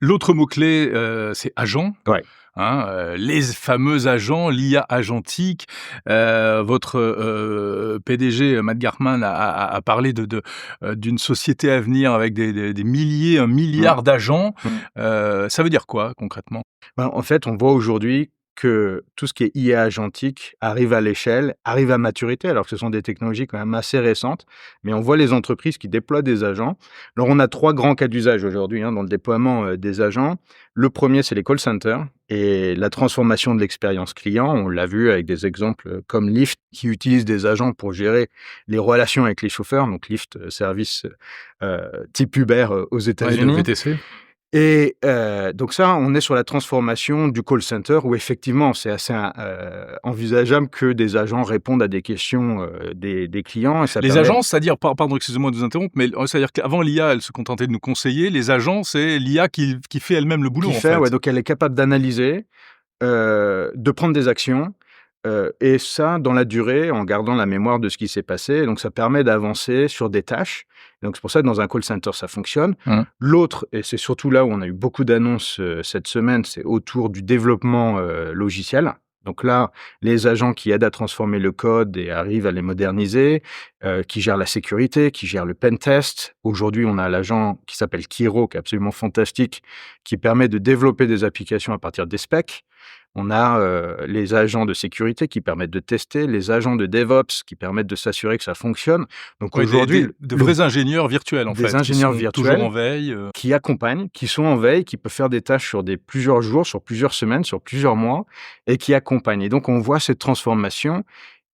L'autre mot-clé, c'est agent. Ouais. Les fameux agents, l'IA agentique. Votre PDG, Matt Gartman, a parlé d'une société à venir avec des milliers, 1 milliard d'agents. Ça veut dire quoi, concrètement? En fait, on voit aujourd'hui que tout ce qui est IA agentique arrive à l'échelle, arrive à maturité, alors que ce sont des technologies quand même assez récentes. Mais on voit les entreprises qui déploient des agents. Alors, on a 3 grands cas d'usage aujourd'hui dans le déploiement des agents. Le premier, c'est les call centers et la transformation de l'expérience client. On l'a vu avec des exemples comme Lyft, qui utilise des agents pour gérer les relations avec les chauffeurs. Donc, Lyft, service type Uber aux Ouais, le États-Unis. VTC. Et donc ça, on est sur la transformation du call center où effectivement, c'est assez envisageable que des agents répondent à des questions des clients. Et ça Les permet- agents, c'est-à-dire, pardon, excusez-moi de vous interrompre, mais c'est-à-dire qu'avant l'IA, elle se contentait de nous conseiller. Les agents, c'est l'IA qui fait elle-même le boulot, qui en fait, fait. ouais, donc elle est capable d'analyser, de prendre des actions, et ça dans la durée, en gardant la mémoire de ce qui s'est passé. Donc ça permet d'avancer sur des tâches. Donc c'est pour ça que dans un call center, ça fonctionne. L'autre, et c'est surtout là où on a eu beaucoup d'annonces cette semaine, c'est autour du développement logiciel. Donc là, les agents qui aident à transformer le code et arrivent à les moderniser, qui gèrent la sécurité, qui gèrent le pen test. Aujourd'hui, on a l'agent qui s'appelle Kiro, qui est absolument fantastique, qui permet de développer des applications à partir des specs. On a les agents de sécurité qui permettent de tester, les agents de DevOps qui permettent de s'assurer que ça fonctionne. Donc Ouais, aujourd'hui, de vrais ingénieurs virtuels, en Des fait. ingénieurs qui sont virtuels. toujours en veille. qui accompagnent, qui sont en veille, qui peuvent faire des tâches sur plusieurs jours, sur plusieurs semaines, sur plusieurs mois, et qui accompagnent. Et donc, on voit cette transformation.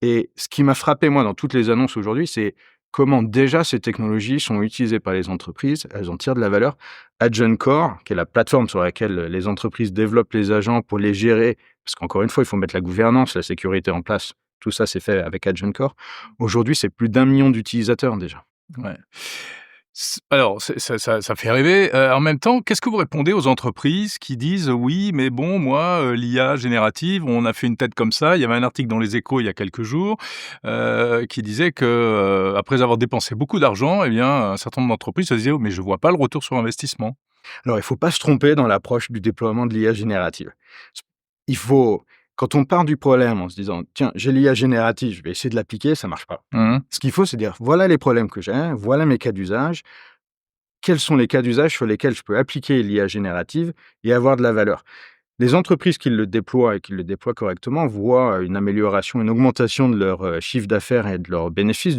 Et ce qui m'a frappé, moi, dans toutes les annonces aujourd'hui, c'est comment déjà ces technologies sont utilisées par les entreprises, elles en tirent de la valeur. AgentCore, qui est la plateforme sur laquelle les entreprises développent les agents pour les gérer, parce qu'encore une fois, il faut mettre la gouvernance, la sécurité en place. Tout ça, c'est fait avec AgentCore. Aujourd'hui, c'est plus d'1 million d'utilisateurs déjà. Ouais. Alors, ça fait rêver. En même temps, qu'est-ce que vous répondez aux entreprises qui disent: «Oui, mais bon, moi, l'IA générative, on a fait une tête comme ça». Il y avait un article dans Les Échos il y a quelques jours, qui disait que, après avoir dépensé beaucoup d'argent, eh bien, un certain nombre d'entreprises se disaient: «Oh, mais je vois pas le retour sur investissement». Alors, il ne faut pas se tromper dans l'approche du déploiement de l'IA générative. Il faut, quand on part du problème en se disant, tiens, j'ai l'IA générative, je vais essayer de l'appliquer, ça ne marche pas. Ce qu'il faut, c'est dire, voilà les problèmes que j'ai, voilà mes cas d'usage, quels sont les cas d'usage sur lesquels je peux appliquer l'IA générative et avoir de la valeur. Les entreprises qui le déploient et qui le déploient correctement voient une amélioration, une augmentation de leur chiffre d'affaires et de leurs bénéfices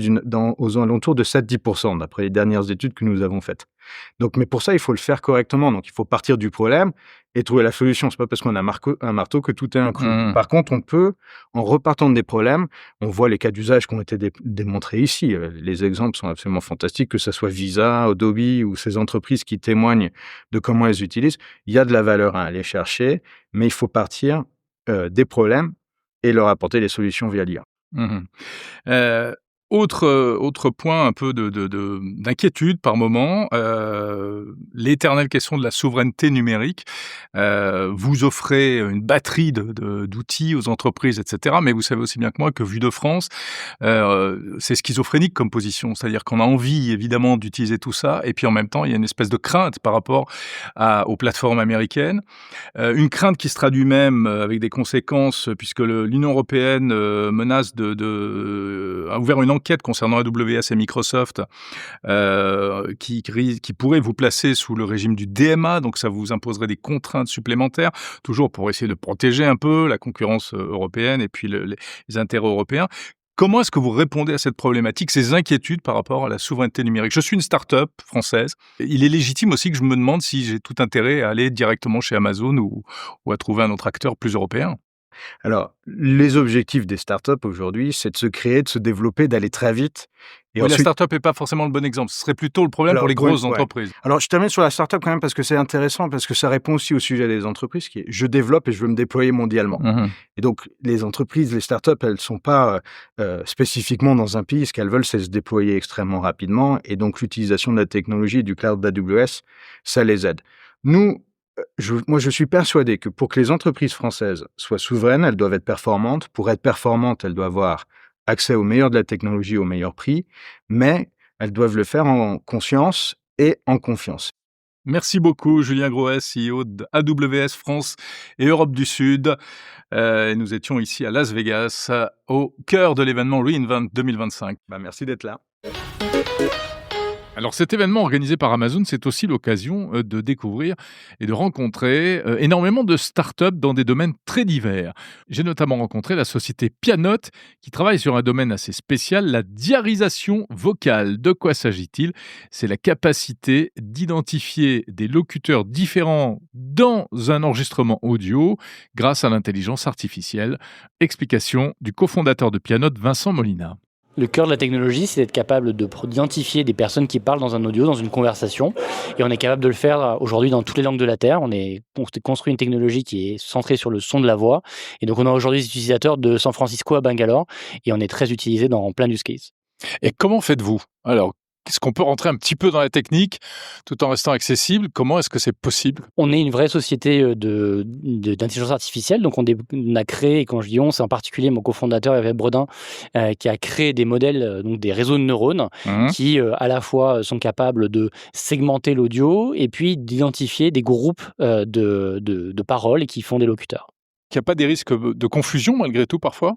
aux alentours de 7-10%, d'après les dernières études que nous avons faites. Donc, mais pour ça, il faut le faire correctement. Donc, il faut partir du problème et trouver la solution. C'est pas parce qu'on a un marteau que tout est inclus. Par contre, on peut, en repartant des problèmes, on voit les cas d'usage qui ont été démontrés ici. Les exemples sont absolument fantastiques, que ce soit Visa, Adobe ou ces entreprises qui témoignent de comment elles utilisent. Il y a de la valeur à aller chercher, mais il faut partir des problèmes et leur apporter des solutions via l'IA. Autre point un peu d'inquiétude par moment, l'éternelle question de la souveraineté numérique. Vous offrez une batterie d'outils aux entreprises, etc. Mais vous savez aussi bien que moi que Vue de France, c'est schizophrénique comme position. C'est-à-dire qu'on a envie, évidemment, d'utiliser tout ça. Et puis, en même temps, il y a une espèce de crainte par rapport aux plateformes américaines. Une crainte qui se traduit même avec des conséquences, puisque l'Union européenne menace a ouvert une enquête concernant AWS et Microsoft qui pourrait vous placer sous le régime du DMA, donc ça vous imposerait des contraintes supplémentaires, toujours pour essayer de protéger un peu la concurrence européenne et puis les intérêts européens. Comment est-ce que vous répondez à cette problématique, ces inquiétudes par rapport à la souveraineté numérique? Je suis une start-up française. Il est légitime aussi que je me demande si j'ai tout intérêt à aller directement chez Amazon ou à trouver un autre acteur plus européen. Alors, les objectifs des startups aujourd'hui, c'est de se créer, de se développer, d'aller très vite. Et Oui, la ensuite, start-up n'est pas forcément le bon exemple. Ce serait plutôt le problème alors, pour les ouais, grosses ouais. entreprises. Alors, je termine sur la startup quand même parce que c'est intéressant, parce que ça répond aussi au sujet des entreprises qui est je développe et je veux me déployer mondialement. Mhm. Et donc, les entreprises, les startups, elles ne sont pas spécifiquement dans un pays. Ce qu'elles veulent, c'est se déployer extrêmement rapidement. Et donc, l'utilisation de la technologie et du cloud d'AWS, ça les aide. Nous, moi, je suis persuadé que pour que les entreprises françaises soient souveraines, elles doivent être performantes. Pour être performantes, elles doivent avoir accès au meilleur de la technologie au meilleur prix, mais elles doivent le faire en conscience et en confiance. Merci beaucoup, Julien Groès, CEO d'AWS France et Europe du Sud. Nous étions ici à Las Vegas, au cœur de l'événement re:Invent 2025. Merci d'être là. Alors cet événement organisé par Amazon, c'est aussi l'occasion de découvrir et de rencontrer énormément de startups dans des domaines très divers. J'ai notamment rencontré la société Pianote qui travaille sur un domaine assez spécial, la diarisation vocale. De quoi s'agit-il ? C'est la capacité d'identifier des locuteurs différents dans un enregistrement audio grâce à l'intelligence artificielle. Explication du cofondateur de Pianote, Vincent Molina. Le cœur de la technologie, c'est d'être capable d'identifier des personnes qui parlent dans un audio, dans une conversation. Et on est capable de le faire aujourd'hui dans toutes les langues de la Terre. On a construit une technologie qui est centrée sur le son de la voix. Et donc, on a aujourd'hui des utilisateurs de San Francisco à Bangalore. Et on est très utilisé dans plein d'use cases. Et comment faites-vous ? Alors, est-ce qu'on peut rentrer un petit peu dans la technique tout en restant accessible ? Comment est-ce que c'est possible ? On est une vraie société d'intelligence artificielle. Donc, on a créé, et quand je dis on, c'est en particulier mon cofondateur Hervé Bredin qui a créé des modèles, donc des réseaux de neurones qui, à la fois, sont capables de segmenter l'audio et puis d'identifier des groupes de paroles qui font des locuteurs. Il n'y a pas des risques de confusion malgré tout parfois ?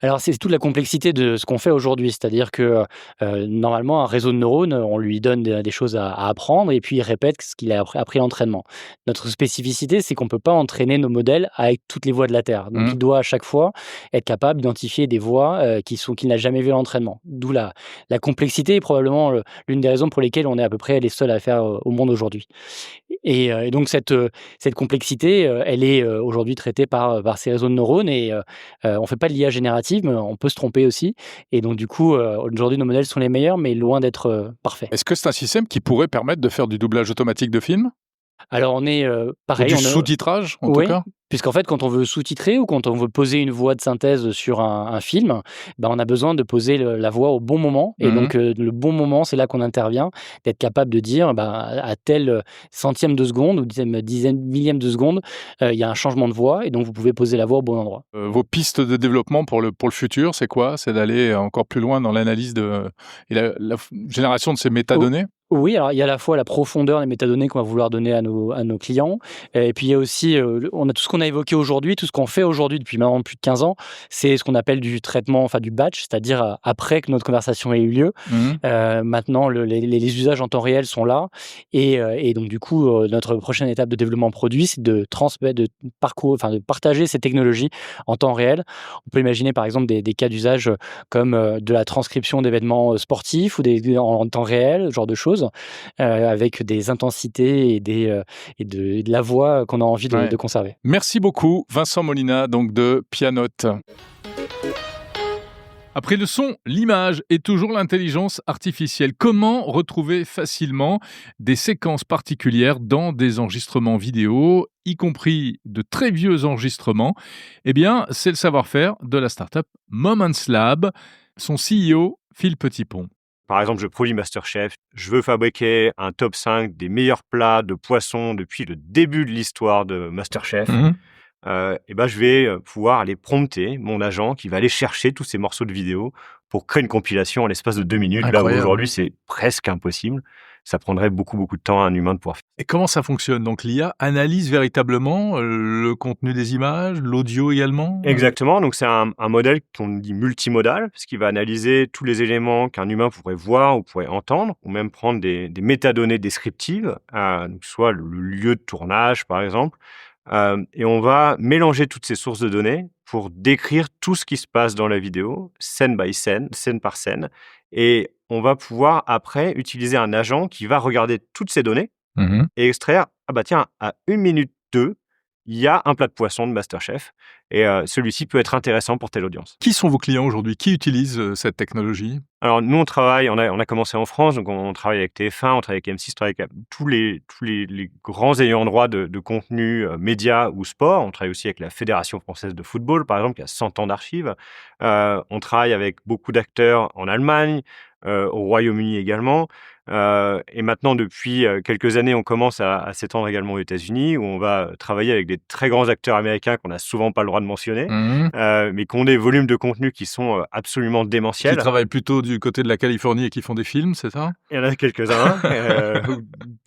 Alors, c'est toute la complexité de ce qu'on fait aujourd'hui. C'est-à-dire que, normalement, un réseau de neurones, on lui donne des choses à apprendre et puis il répète ce qu'il a appris à l'entraînement. Notre spécificité, c'est qu'on ne peut pas entraîner nos modèles avec toutes les voix de la Terre. Donc, il doit à chaque fois être capable d'identifier des voix qu'il n'a jamais vues à l'entraînement. D'où la complexité est probablement l'une des raisons pour lesquelles on est à peu près les seuls à le faire au monde aujourd'hui. Et donc, cette complexité, elle est aujourd'hui traitée par ces réseaux de neurones et on ne fait pas de l'IA générative, mais on peut se tromper aussi. Et donc, du coup, aujourd'hui, nos modèles sont les meilleurs, mais loin d'être parfaits. Est-ce que c'est un système qui pourrait permettre de faire du doublage automatique de films ? Alors, on est pareil. Ou du sous-titrage, en tout cas ? Puisqu'en fait, quand on veut sous-titrer ou quand on veut poser une voix de synthèse sur un film, on a besoin de poser la voix au bon moment. Et donc, le bon moment, c'est là qu'on intervient, d'être capable de dire à tel centième de seconde ou dixième millième de seconde, il y a un changement de voix et donc vous pouvez poser la voix au bon endroit. Vos pistes de développement pour le futur, c'est quoi ? C'est d'aller encore plus loin dans l'analyse et la génération de ces métadonnées ? Oui, alors il y a à la fois la profondeur des métadonnées qu'on va vouloir donner à nos clients, et puis il y a aussi, on a tout ce qu'on a évoqué aujourd'hui, tout ce qu'on fait aujourd'hui depuis maintenant plus de 15 ans, c'est ce qu'on appelle du traitement, enfin du batch, c'est-à-dire après que notre conversation ait eu lieu. Maintenant, les usages en temps réel sont là, et donc du coup, notre prochaine étape de développement produit, c'est de transmettre, de partager ces technologies en temps réel. On peut imaginer par exemple des cas d'usage comme de la transcription d'événements sportifs ou en temps réel, ce genre de choses. Avec des intensités et de la voix qu'on a envie de conserver. Merci beaucoup, Vincent Molina, donc de Pianote. Après le son, l'image et toujours l'intelligence artificielle. Comment retrouver facilement des séquences particulières dans des enregistrements vidéo, y compris de très vieux enregistrements ? Eh bien, c'est le savoir-faire de la start-up Moments Lab. Son CEO, Phil Petitpont. Par exemple, je produis MasterChef, je veux fabriquer un top 5 des meilleurs plats de poisson depuis le début de l'histoire de MasterChef. Je vais pouvoir aller prompter mon agent qui va aller chercher tous ces morceaux de vidéo pour créer une compilation en l'espace de 2 minutes. Incroyable. Là où aujourd'hui, c'est presque impossible. Ça prendrait beaucoup de temps à un humain de pouvoir faire. Et comment ça fonctionne ? Donc l'IA analyse véritablement le contenu des images, l'audio également ? Exactement, donc c'est un modèle qu'on dit multimodal, parce qu'il va analyser tous les éléments qu'un humain pourrait voir ou pourrait entendre, ou même prendre des métadonnées descriptives, donc soit le lieu de tournage par exemple, et on va mélanger toutes ces sources de données pour décrire tout ce qui se passe dans la vidéo, scène by scène, scène par scène, et on va pouvoir après utiliser un agent qui va regarder toutes ces données et extraire, à 1 minute 2, il y a un plat de poisson de MasterChef et celui-ci peut être intéressant pour telle audience. Qui sont vos clients aujourd'hui? Qui utilise cette technologie? Alors nous, on a commencé en France, donc on travaille avec TF1, on travaille avec M6, on travaille avec tous les grands ayants droit de contenu médias ou sport. On travaille aussi avec la Fédération française de football, par exemple, qui a 100 ans d'archives. On travaille avec beaucoup d'acteurs en Allemagne, au Royaume-Uni également. Et maintenant, depuis quelques années, on commence à s'étendre également aux États-Unis, où on va travailler avec des très grands acteurs américains qu'on n'a souvent pas le droit de mentionner, mais qui ont des volumes de contenu qui sont absolument Qui démentiels. travaillent plutôt du côté de la Californie et qui font des films, c'est ça? Il y en a quelques-uns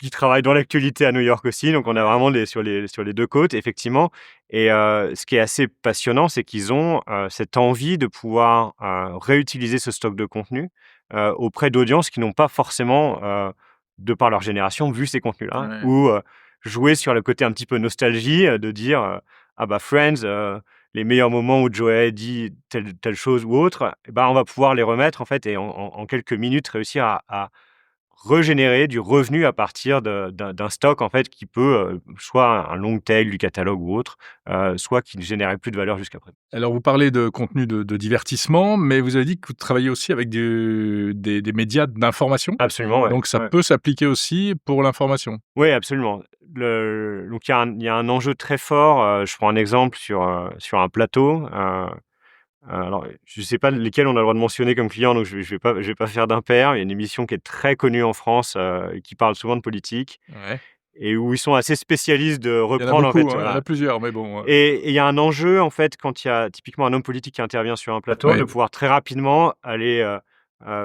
qui travaillent dans l'actualité à New York aussi, donc on a vraiment sur les deux côtes, effectivement. Et ce qui est assez passionnant, c'est qu'ils ont cette envie de pouvoir réutiliser ce stock de contenu auprès d'audiences qui n'ont pas forcément, de par leur génération, vu ces contenus-là. Ouais. Ou jouer sur le côté un petit peu nostalgie, de dire ah bah Friends, les meilleurs moments où Joey a dit telle chose ou autre, et ben on va pouvoir les remettre en fait et en quelques minutes réussir à régénérer du revenu à partir d'un stock en fait qui peut soit un long tail du catalogue ou autre, soit qui ne générait plus de valeur jusqu'à présent. Alors, vous parlez de contenu de divertissement, mais vous avez dit que vous travaillez aussi avec des médias d'information. Absolument, ouais. Donc, ça Ouais. peut s'appliquer aussi pour l'information. Oui, absolument. Donc il y a un enjeu très fort. Je prends un exemple sur un plateau. Alors, je ne sais pas lesquels on a le droit de mentionner comme client, donc je vais pas faire d'impair. Il y a une émission qui est très connue en France, qui parle souvent de politique Ouais. et où ils sont assez spécialistes de Il y en a reprendre en beaucoup, fait, hein, il y en voilà. a plusieurs, mais bon. Et il y a un enjeu en fait quand il y a typiquement un homme politique qui intervient sur un plateau, Oui. de pouvoir très rapidement aller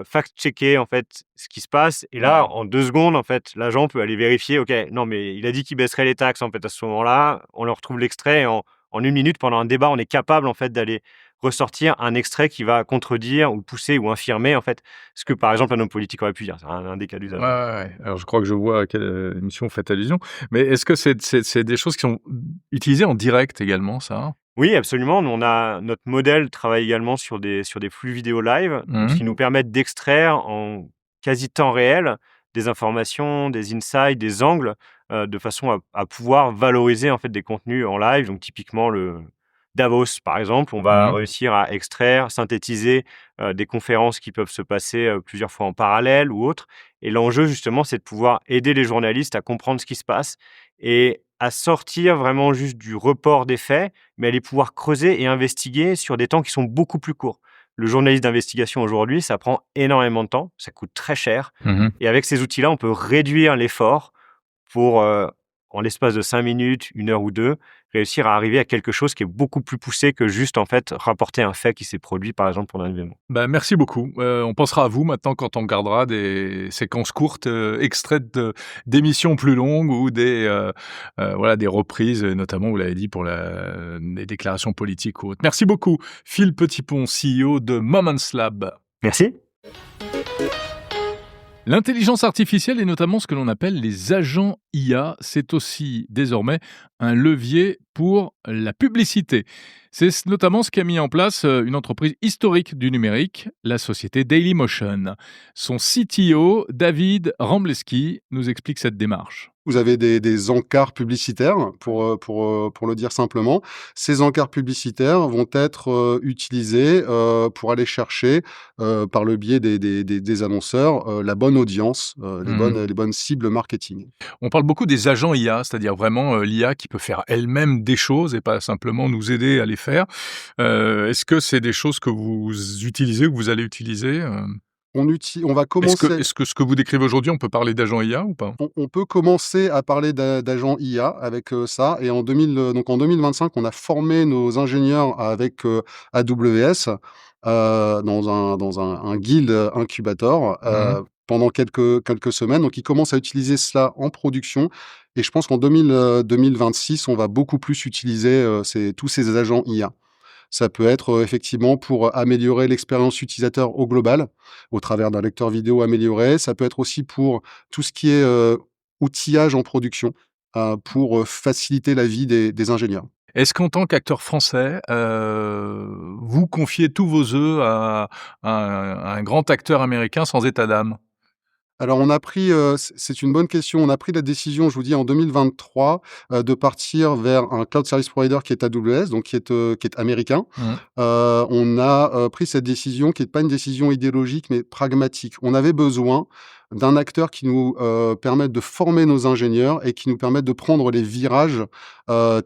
fact-checker en fait ce qui se passe. Et là, Ouais. en 2 secondes, en fait, l'agent peut aller vérifier. Ok, non mais il a dit qu'il baisserait les taxes en fait à ce moment-là. On leur retrouve l'extrait et en 1 minute pendant un débat, on est capable en fait d'aller ressortir un extrait qui va contredire ou pousser ou infirmer en fait ce que par exemple un homme politique aurait pu dire. C'est un des cas d'usage. Ouais, ouais, ouais. Alors, je crois que je vois à quelle émission vous faites allusion. Mais est-ce que c'est des choses qui sont utilisées en direct également, ça? Oui, absolument. Nous, notre modèle travaille également sur des flux vidéo live, donc ce qui nous permettent d'extraire en quasi temps réel des informations, des insights, des angles, de façon à pouvoir valoriser en fait des contenus en live. Donc typiquement le Davos, par exemple, on va réussir à extraire, synthétiser des conférences qui peuvent se passer plusieurs fois en parallèle ou autres. Et l'enjeu justement, c'est de pouvoir aider les journalistes à comprendre ce qui se passe et à sortir vraiment juste du report des faits, mais aller pouvoir creuser et investiguer sur des temps qui sont beaucoup plus courts. Le journaliste d'investigation aujourd'hui, ça prend énormément de temps, ça coûte très cher. Et avec ces outils-là, on peut réduire l'effort pour, en l'espace de 5 minutes, 1 heure ou 2, réussir à arriver à quelque chose qui est beaucoup plus poussé que juste en fait rapporter un fait qui s'est produit, par exemple, pendant un événement. Bah, merci beaucoup. On pensera à vous maintenant quand on regardera des séquences courtes, extraites d'émissions plus longues ou voilà, des reprises, notamment, vous l'avez dit, pour les déclarations politiques ou autres. Merci beaucoup, Phil Petitpont, CEO de Moments Lab. Merci. L'intelligence artificielle et notamment ce que l'on appelle les agents IA, c'est aussi désormais un levier pour la publicité. C'est notamment ce qu'a mis en place une entreprise historique du numérique, la société Dailymotion. Son CTO, David Rambleski, nous explique cette démarche. Vous avez des encarts publicitaires, pour le dire simplement. Ces encarts publicitaires vont être utilisés pour aller chercher, par le biais des annonceurs, la bonne audience, les bonnes cibles marketing. On parle beaucoup des agents IA, c'est-à-dire vraiment l'IA qui peut faire elle-même des choses et pas simplement nous aider à les faire. Est-ce que c'est des choses que vous utilisez ou que vous allez utiliser On va commencer. Est-ce que ce que vous décrivez aujourd'hui, on peut parler d'agents IA ou pas? On peut commencer à parler d'agents IA avec ça. Et en 2025, on a formé nos ingénieurs avec AWS dans un guild incubator pendant quelques semaines. Donc, ils commencent à utiliser cela en production. Et je pense qu'en 2026, on va beaucoup plus utiliser tous ces agents IA. Ça peut être effectivement pour améliorer l'expérience utilisateur au global, au travers d'un lecteur vidéo amélioré. Ça peut être aussi pour tout ce qui est outillage en production, pour faciliter la vie des ingénieurs. Est-ce qu'en tant qu'acteur français, vous confiez tous vos œufs à un grand acteur américain sans état d'âme? Alors on a pris, c'est une bonne question. On a pris la décision, je vous dis, en 2023, de partir vers un cloud service provider qui est AWS, donc qui est américain. Mmh. On a, pris cette décision qui est pas une décision idéologique, mais pragmatique. On avait besoin d'un acteur qui nous, permette de former nos ingénieurs et qui nous permette de prendre les virages,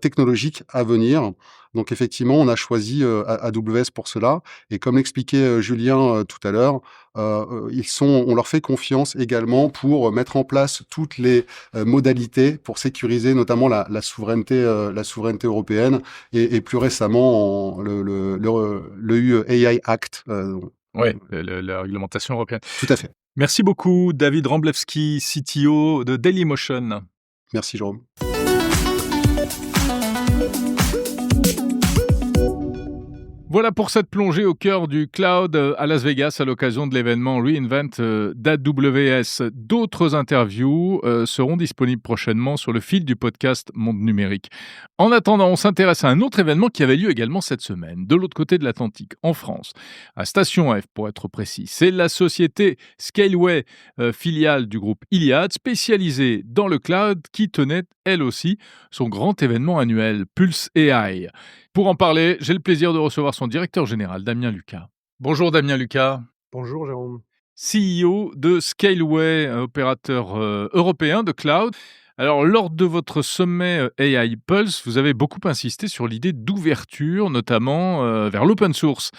technologiques à venir. Donc effectivement, on a choisi, AWS pour cela et comme l'expliquait, Julien, tout à l'heure, on leur fait confiance également pour mettre en place toutes les, modalités pour sécuriser notamment la souveraineté européenne et plus récemment le EU AI Act, Oui, la réglementation européenne. tout à fait. Merci beaucoup, David Ramblewski, CTO de Dailymotion. Merci Jérôme. Voilà pour cette plongée au cœur du cloud à Las Vegas à l'occasion de l'événement reInvent d'AWS. D'autres interviews seront disponibles prochainement sur le fil du podcast Monde Numérique. En attendant, on s'intéresse à un autre événement qui avait lieu également cette semaine, de l'autre côté de l'Atlantique, en France, à Station F pour être précis. C'est la société Scaleway, filiale du groupe Iliad, spécialisée dans le cloud, qui tenait elle aussi son grand événement annuel, Pulse AI. Pour en parler, j'ai le plaisir de recevoir son directeur général, Damien Lucas. Bonjour Damien Lucas. Bonjour Jérôme. CEO de Scaleway, un opérateur européen de cloud. Alors, lors de votre sommet AI Pulse, vous avez beaucoup insisté sur l'idée d'ouverture, notamment vers l'open source.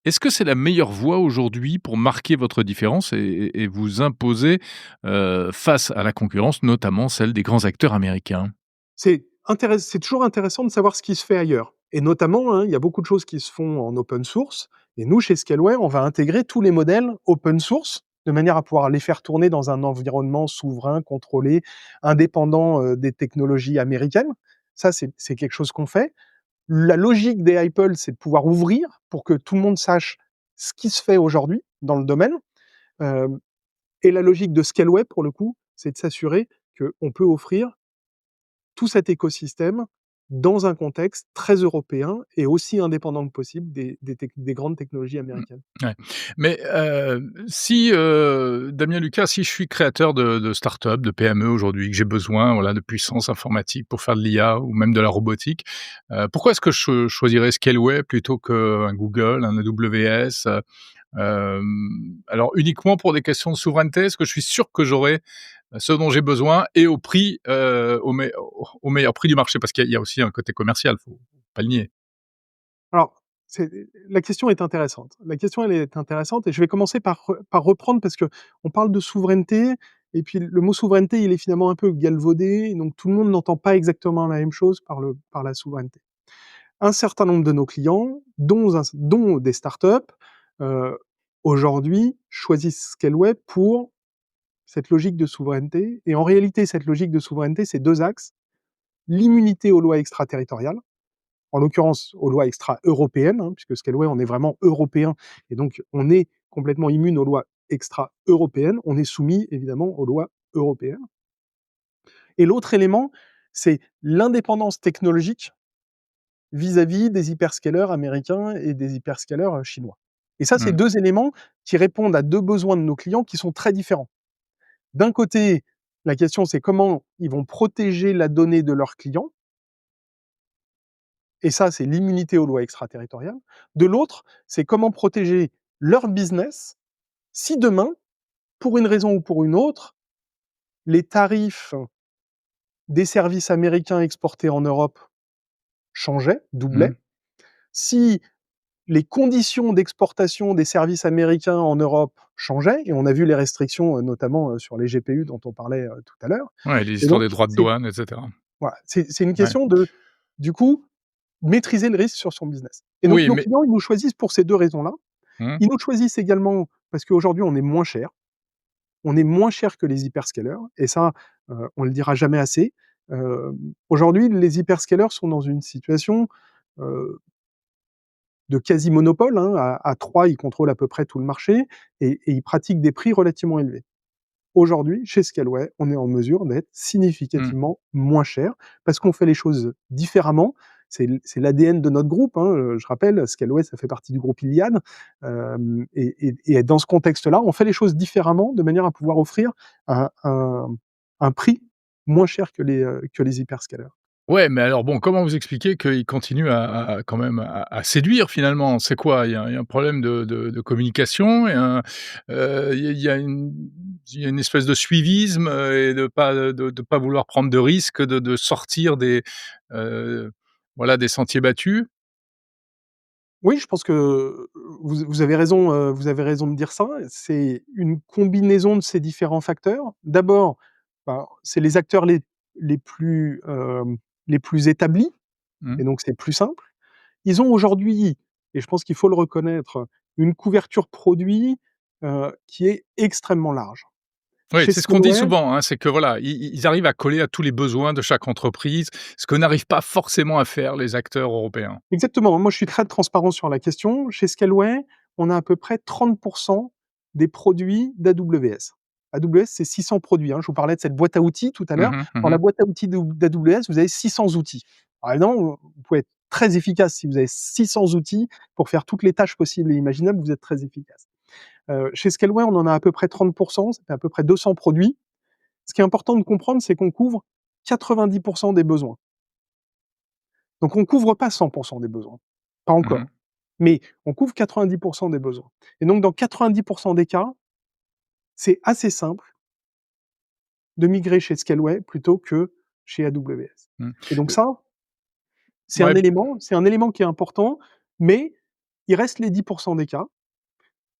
Est-ce que c'est la meilleure voie aujourd'hui pour marquer votre différence et vous imposer face à la concurrence, notamment celle des grands acteurs américains ? C'est toujours intéressant de savoir ce qui se fait ailleurs. Et notamment, il y a beaucoup de choses qui se font en open source. Et nous, chez Scaleway, on va intégrer tous les modèles open source de manière à pouvoir les faire tourner dans un environnement souverain, contrôlé, indépendant des technologies américaines. Ça, c'est quelque chose qu'on fait. La logique des Apple, c'est de pouvoir ouvrir pour que tout le monde sache ce qui se fait aujourd'hui dans le domaine. Et la logique de Scaleway, pour le coup, c'est de s'assurer qu'on peut offrir tout cet écosystème dans un contexte très européen et aussi indépendant que possible des grandes technologies américaines. Ouais. Mais si, Damien Lucas, si je suis créateur de start-up, de PME aujourd'hui, que j'ai besoin de puissance informatique pour faire de l'IA ou même de la robotique, pourquoi est-ce que je choisirais Scaleway plutôt qu'un Google, un AWS alors uniquement pour des questions de souveraineté, est-ce que je suis sûr que j'aurai ce dont j'ai besoin et au prix, au meilleur prix du marché? Parce qu'il y a aussi un côté commercial, faut pas le nier. Alors, la question est intéressante. La question, elle est intéressante et je vais commencer par reprendre parce que on parle de souveraineté et puis le mot souveraineté, il est finalement un peu galvaudé, donc tout le monde n'entend pas exactement la même chose par la souveraineté. Un certain nombre de nos clients, dont des startups, aujourd'hui choisissent Scaleway pour cette logique de souveraineté. Et en réalité, cette logique de souveraineté, c'est 2 axes. L'immunité aux lois extraterritoriales, en l'occurrence aux lois extra-européennes, puisque Scaleway, on est vraiment européen, et donc on est complètement immune aux lois extra-européennes. On est soumis, évidemment, aux lois européennes. Et l'autre élément, c'est l'indépendance technologique vis-à-vis des hyperscalers américains et des hyperscalers chinois. Et ça, c'est 2 éléments qui répondent à 2 besoins de nos clients qui sont très différents. D'un côté, la question, c'est comment ils vont protéger la donnée de leurs clients. Et ça, c'est l'immunité aux lois extraterritoriales. De l'autre, c'est comment protéger leur business si demain, pour une raison ou pour une autre, les tarifs des services américains exportés en Europe changeaient, doublaient. Si les conditions d'exportation des services américains en Europe changeaient, et on a vu les restrictions, notamment sur les GPU dont on parlait tout à l'heure. Ouais, les histoires des droits de douane, etc. Voilà, c'est une question de, du coup, maîtriser le risque sur son business. Et donc, nos clients, ils nous choisissent pour ces 2 raisons-là. Ils nous choisissent également parce qu'aujourd'hui, on est moins cher. On est moins cher que les hyperscalers, et ça, on le dira jamais assez. Aujourd'hui, les hyperscalers sont dans une situation de quasi-monopole. À 3, ils contrôlent à peu près tout le marché et ils pratiquent des prix relativement élevés. Aujourd'hui, chez Scaleway, on est en mesure d'être significativement moins cher parce qu'on fait les choses différemment. c'est l'ADN de notre groupe, hein. Je rappelle, Scaleway, ça fait partie du groupe Iliad. Et dans ce contexte-là, on fait les choses différemment de manière à pouvoir offrir un prix moins cher que les hyperscalers. Ouais, mais alors bon, comment vous expliquez qu'ils continuent quand même à séduire finalement? C'est quoi? Il y a un problème de communication il y a une espèce de suivisme, et de pas vouloir prendre de risques, de sortir des sentiers battus? Oui, je pense que vous avez raison, de dire ça. C'est une combinaison de ces différents facteurs. D'abord, c'est les acteurs les plus, les plus établis, Mmh. et donc c'est plus simple. Ils ont aujourd'hui, et je pense qu'il faut le reconnaître, une couverture produit, qui est extrêmement large. Oui, Chez c'est ce qu'on dit Scaleway, souvent, hein, c'est que voilà, ils arrivent à coller à tous les besoins de chaque entreprise, ce que n'arrivent pas forcément à faire les acteurs européens. exactement, moi je suis très transparent sur la question. Chez Scaleway, on a à peu près 30% des produits d'AWS. AWS, c'est 600 produits, hein. Je vous parlais de cette boîte à outils tout à l'heure. Mmh mh, Dans la mmh. boîte à outils d'AWS, vous avez 600 outils. Alors évidemment, vous pouvez être très efficace si vous avez 600 outils pour faire toutes les tâches possibles et imaginables, vous êtes très efficace. Chez Scaleway, on en a à peu près 30%, ça fait à peu près 200 produits. Ce qui est important de comprendre, c'est qu'on couvre 90% des besoins. Donc on couvre pas 100% des besoins, pas encore, Mmh. mais on couvre 90% des besoins. Et donc dans 90% des cas, c'est assez simple de migrer chez Scaleway plutôt que chez AWS. Mmh. Et donc ça, c'est Ouais. un élément qui est important, mais il reste les 10% des cas.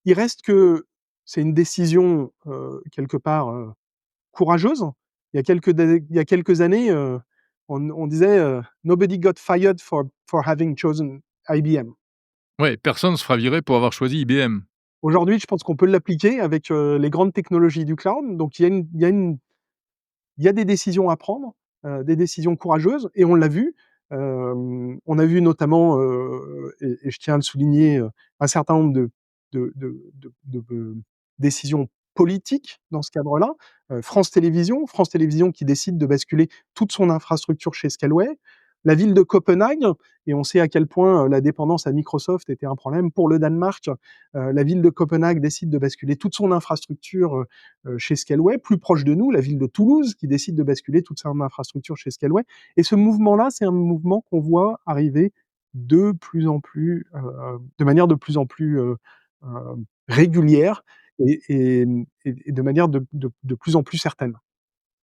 Il reste que c'est une décision, quelque part, courageuse. Il y a quelques années, on disait, «Nobody got fired for having chosen IBM». Ouais, personne ne se fera virer pour avoir choisi IBM. Aujourd'hui, je pense qu'on peut l'appliquer avec, les grandes technologies du cloud. Donc il y a des décisions à prendre, des décisions courageuses, et on l'a vu. On a vu notamment, et je tiens à le souligner, un certain nombre de décisions politiques dans ce cadre-là. France Télévisions qui décide de basculer toute son infrastructure chez Scaleway. La ville de Copenhague, et on sait à quel point, la dépendance à Microsoft était un problème pour le Danemark. La ville de Copenhague décide de basculer toute son infrastructure, chez Scaleway. Plus proche de nous, la ville de Toulouse qui décide de basculer toute son infrastructure chez Scaleway. Et ce mouvement-là, c'est un mouvement qu'on voit arriver de plus en plus, de manière de plus en plus, régulière, et de manière de plus en plus certaine.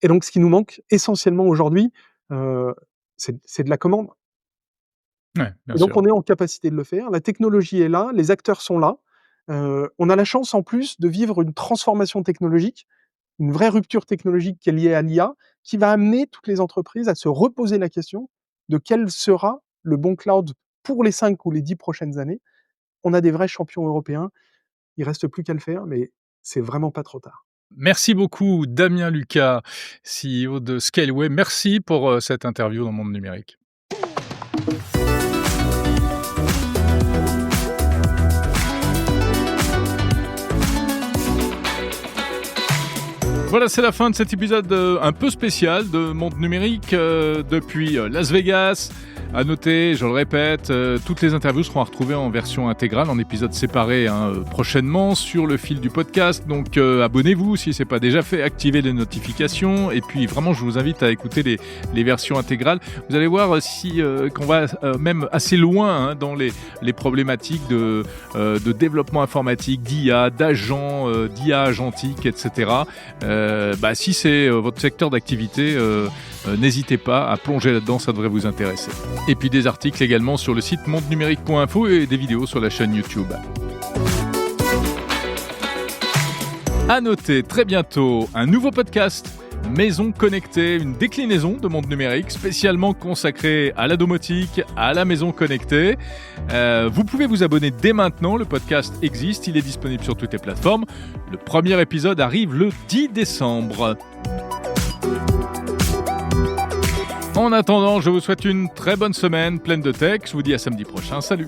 Et donc ce qui nous manque essentiellement aujourd'hui, c'est de la commande. Ouais, bien Et donc sûr. on est en capacité de le faire. La technologie est là, les acteurs sont là. On a la chance en plus de vivre une transformation technologique, une vraie rupture technologique qui est liée à l'IA, qui va amener toutes les entreprises à se reposer la question de quel sera le bon cloud pour les 5 ou les 10 prochaines années. On a des vrais champions européens, il reste plus qu'à le faire, mais c'est vraiment pas trop tard. Merci beaucoup Damien Lucas, CEO de Scaleway. Merci pour, cette interview dans Monde Numérique. Voilà, c'est la fin de cet épisode un peu spécial de Monde Numérique depuis Las Vegas. À noter, je le répète, toutes les interviews seront à retrouver en version intégrale, en épisodes séparés prochainement sur le fil du podcast. Donc abonnez-vous si ce n'est pas déjà fait, activez les notifications. Et puis vraiment, je vous invite à écouter les versions intégrales. Vous allez voir qu'on va même assez loin dans les problématiques de développement informatique, d'IA, d'agents, d'IA agentique, etc. Si c'est votre secteur d'activité, n'hésitez pas à plonger là-dedans, ça devrait vous intéresser. Et puis des articles également sur le site mondenumérique.info et des vidéos sur la chaîne YouTube. À noter très bientôt un nouveau podcast, Maison Connectée, une déclinaison de Monde Numérique spécialement consacrée à la domotique, à la maison connectée. Vous pouvez vous abonner dès maintenant, le podcast existe, il est disponible sur toutes les plateformes. Le premier épisode arrive le 10 décembre. En attendant, je vous souhaite une très bonne semaine pleine de tech. Je vous dis à samedi prochain. Salut!